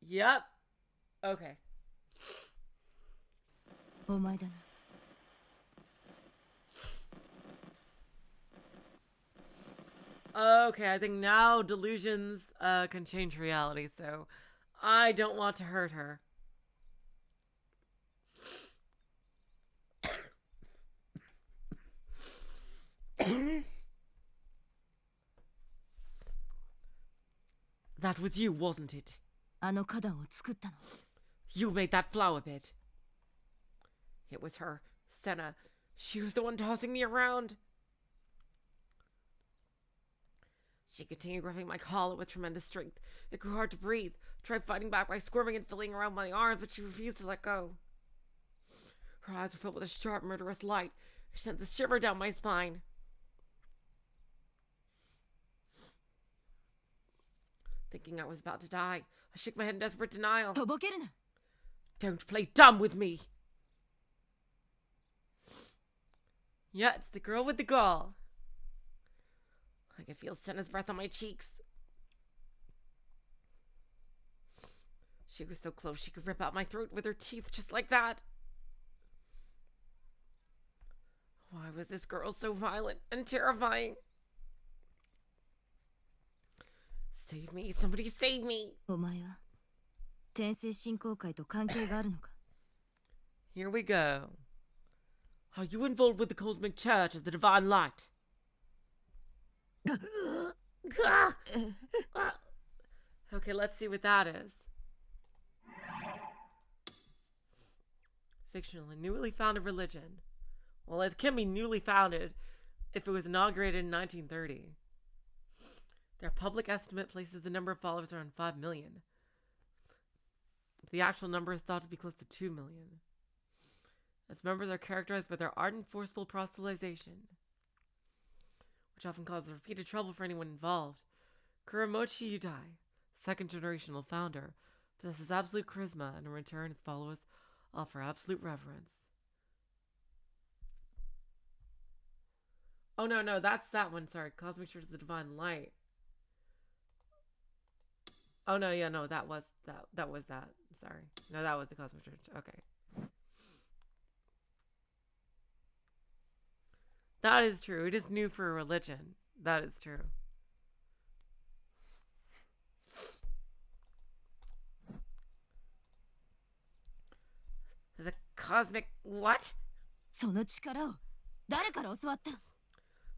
Yep. Okay. お前だな。 Okay, I think now delusions can change reality, so I don't want to hurt her. That was you, wasn't it? あの花壇を作ったの。 You made that flower bed. It was her, Sena. She was the one tossing me around. She continued gripping my collar with tremendous strength. It grew hard to breathe. I tried fighting back by squirming and filling around my arms, but she refused to let go. Her eyes were filled with a sharp, murderous light. It sent the shiver down my spine. Thinking I was about to die, I shook my head in desperate denial. とぼけるな。 Don't play dumb with me! Yeah, it's the girl with the gall. I could feel Sena's breath on my cheeks. She was so close she could rip out my throat with her teeth just like that. Why was this girl so violent and terrifying? Save me, somebody save me! お前は天聖信仰会と関係があるのか。 Here we go. Are you involved with the Cosmic Church of the Divine Light? Okay, let's see what that is. Fictional and newly founded religion. Well, it can be newly founded if it was inaugurated in 1930. Their public estimate places the number of followers around 5 million. The actual number is thought to be close to 2 million. Its members are characterized by their ardent, forceful proselytization, which often causes repeated trouble for anyone involved. Kuramochi Yudai, second generational founder, possesses absolute charisma, and in return his followers offer absolute reverence. Oh no, that's that one, sorry. Cosmic Church of the Divine Light. Oh no, yeah, no, that was that. Sorry. No, that was the Cosmic Church. Okay. That is true. It is new for a religion. That is true. cosmic what? その力を誰から教わった？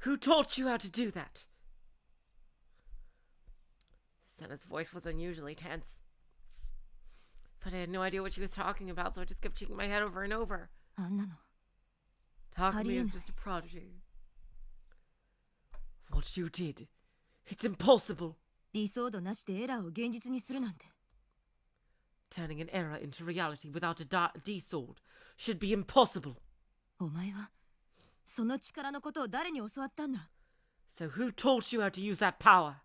Who taught you how to do that? Sena's voice was unusually tense. But I had no idea what she was talking about, so I just kept shaking my head over and over. あんなの Takumi is just a prodigy. What you did, it's impossible. 理想度なしでエラーを現実にするなんて。 Turning an error into reality without a D-sword should be impossible. お前はその力のことを誰に教わったんだ？ So who taught you how to use that power?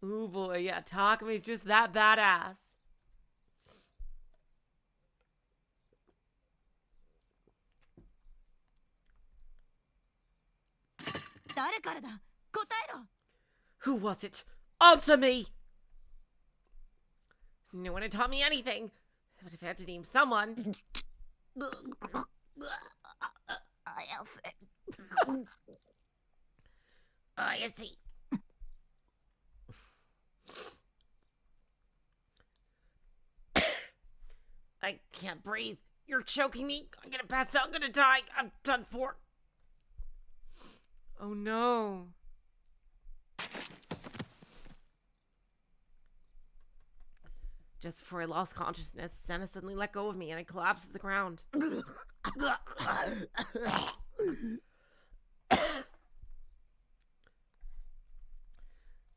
Ooh boy, yeah, Takumi's just that badass. 誰からだ？答えろ！ Who was it? Answer me! No one had taught me anything. But if I had to name someone... I see. I can't breathe. You're choking me. I'm gonna pass out. I'm gonna die. I'm done for. Oh no. Just before I lost consciousness, Sena suddenly let go of me and I collapsed to the ground.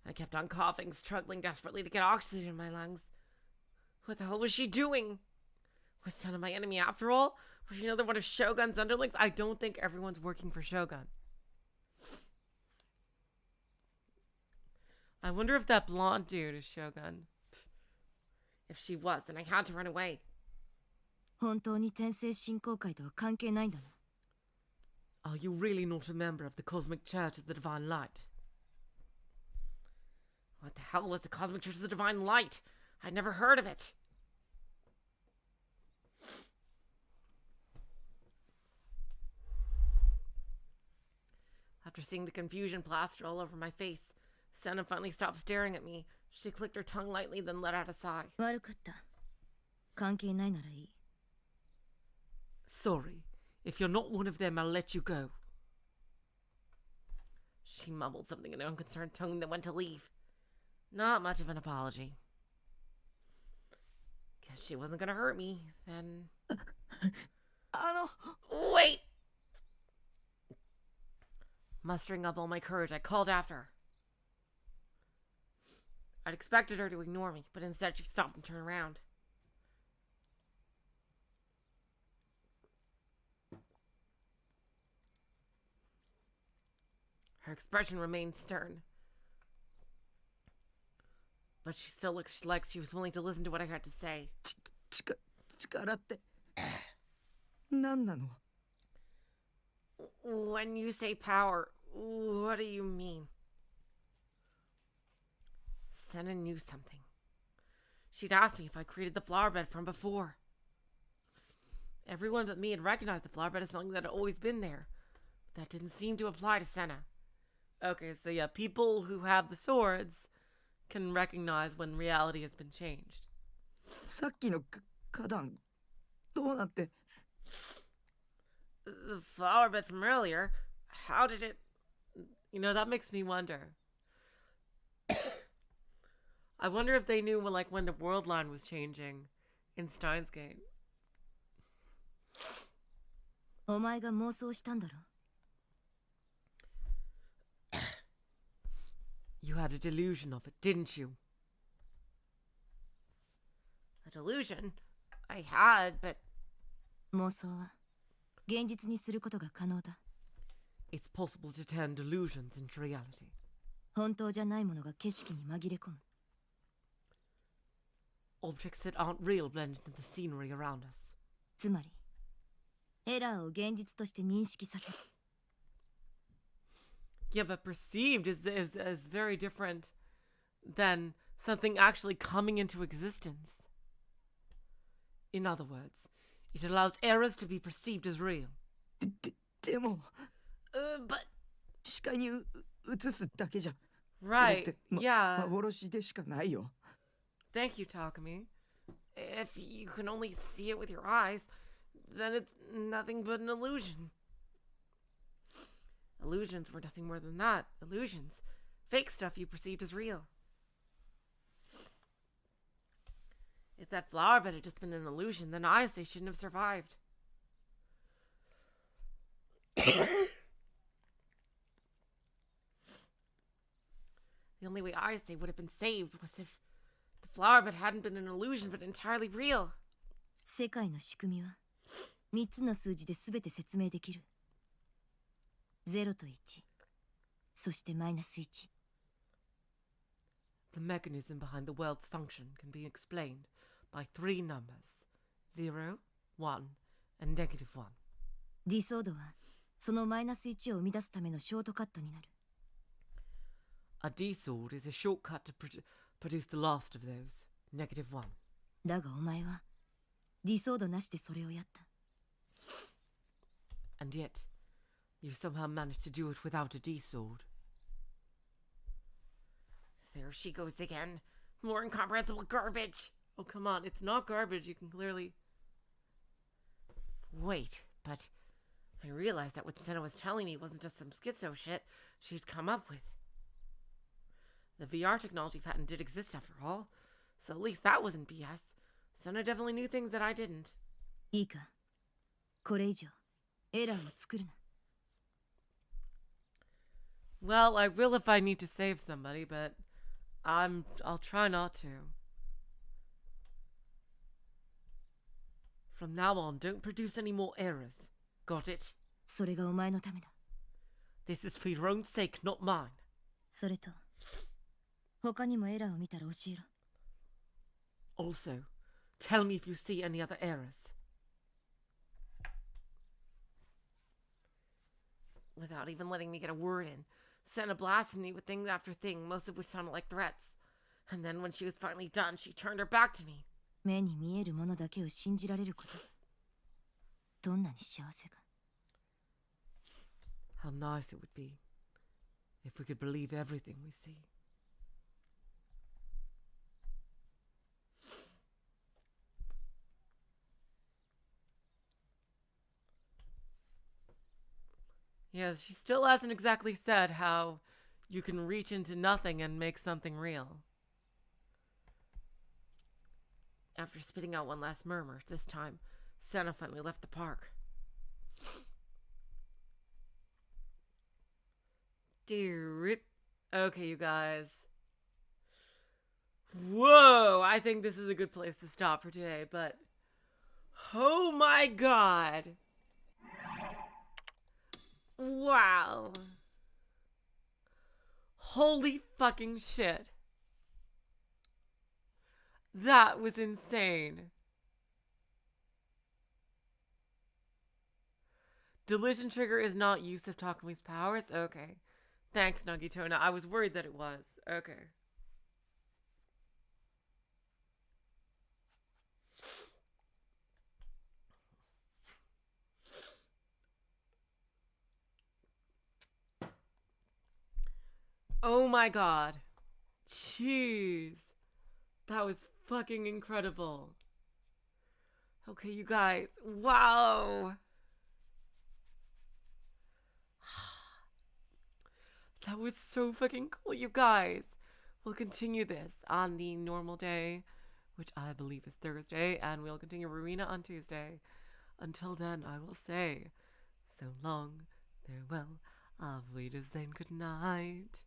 I kept on coughing, struggling desperately to get oxygen in my lungs. What the hell was she doing? Was Sena my enemy after all? Was she another one of Shogun's underlings? I don't think everyone's working for Shogun. I wonder if that blonde dude is Shogun. If she was, then I had to run away. 本当に天聖信仰会とは関係ないんだな。 Are you really not a member of the Cosmic Church of the Divine Light? What the hell was the Cosmic Church of the Divine Light? I'd never heard of it. After seeing the confusion plastered all over my face, Sena finally stopped staring at me. She clicked her tongue lightly, then let out a sigh. 悪かった。関係ないならいい。 Sorry. If you're not one of them, I'll let you go. She mumbled something in an unconcerned tone, then went to leave. Not much of an apology. Guess she wasn't gonna hurt me, then... Wait! Mustering up all my courage, I called after her. I'd expected her to ignore me, but instead she stopped and turned around. Her expression remained stern. But she still looked like she was willing to listen to what I had to say. 力って何なの？ When you say power, what do you mean? Sena knew something. She'd asked me if I created the flower bed from before. Everyone but me had recognized the flower bed as something that had always been there. But that didn't seem to apply to Sena. Okay, so yeah, people who have the swords can recognize when reality has been changed. さっきの花壇どうなって？ The flower bed from earlier, how did it... You know, that makes me wonder. I wonder if they knew when the world line was changing in Steins Gate. お前が妄想したんだろ？ You had a delusion of it, didn't you? A delusion? I had, but... 妄想は現実にすることが可能だ。 It's possible to turn delusions into reality. 本当じゃないものが景色に紛れ込む。 Objects that aren't real blend into the scenery around us. つまり、エラーを現実として認識させる。 Yeah, but perceived is very different than something actually coming into existence. In other words, it allows errors to be perceived as real. でも、but... 視界に映すだけじゃ。 Right, yeah. 幻でしかないよ。 Thank you, Takumi. if you can only see it with your eyes, then it's nothing but an illusion. Illusions were nothing more than that. Illusions. Fake stuff you perceived as real. If that flower bed had just been an illusion, then I say shouldn't have survived. The only way I say would have been saved was if the flower bed hadn't been an illusion but entirely real. 世界の仕組みは3つの数字で全て説明できる。0と1、そしてマイナス1。The mechanism behind the world's function can be explained by 3 numbers, 0, 1, and negative 1. ディソードはそのマイナス1を生み出すためのショートカットになる。A D-sword is a shortcut to produce the last of those, negative 1. だがお前はディソードなしでそれをやった。And yet, you somehow managed to do it without a D-sword. There she goes again. More incomprehensible garbage. Oh, come on. It's not garbage. You can clearly... Wait, but I realized that what Sena was telling me wasn't just some schizo shit she'd come up with. The VR technology patent did exist after all, so at least that wasn't BS. Sena definitely knew things that I didn't. いいか、これ以上エラーを作るな。Well, I will if I need to save somebody, but I'll try not to. From now on, don't produce any more errors. Got it? それがお前のためだ。This is for your own sake, not mine. それと、他にもエラーを見たら教えろ。Also, tell me if you see any other errors. Without even letting me get a word in, Sena blasted me with thing after thing, most of which sounded like threats. And then when she was finally done, she turned her back to me. 目に見えるものだけを信じられること。どんなに幸せか。How nice it would be if we could believe everything we see. Yeah, she still hasn't exactly said how you can reach into nothing and make something real. After spitting out one last murmur, this time, Sena finally left the park. Okay, you guys. Whoa, I think this is a good place to stop for today, but... Oh my god! Wow. Holy fucking shit. That was insane. Delusion trigger is not use of Takumi's powers? Okay. Thanks, Nagitona. I was worried that it was. Okay. Oh my god. Jeez. That was fucking incredible. Okay, you guys. Wow. That was so fucking cool, you guys. We'll continue this on the normal day, which I believe is Thursday, and we'll continue Ruina on Tuesday. Until then, I will say, so long, farewell, auf Wiedersehen, good night.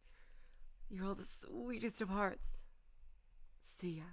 You're all the sweetest of hearts. See ya.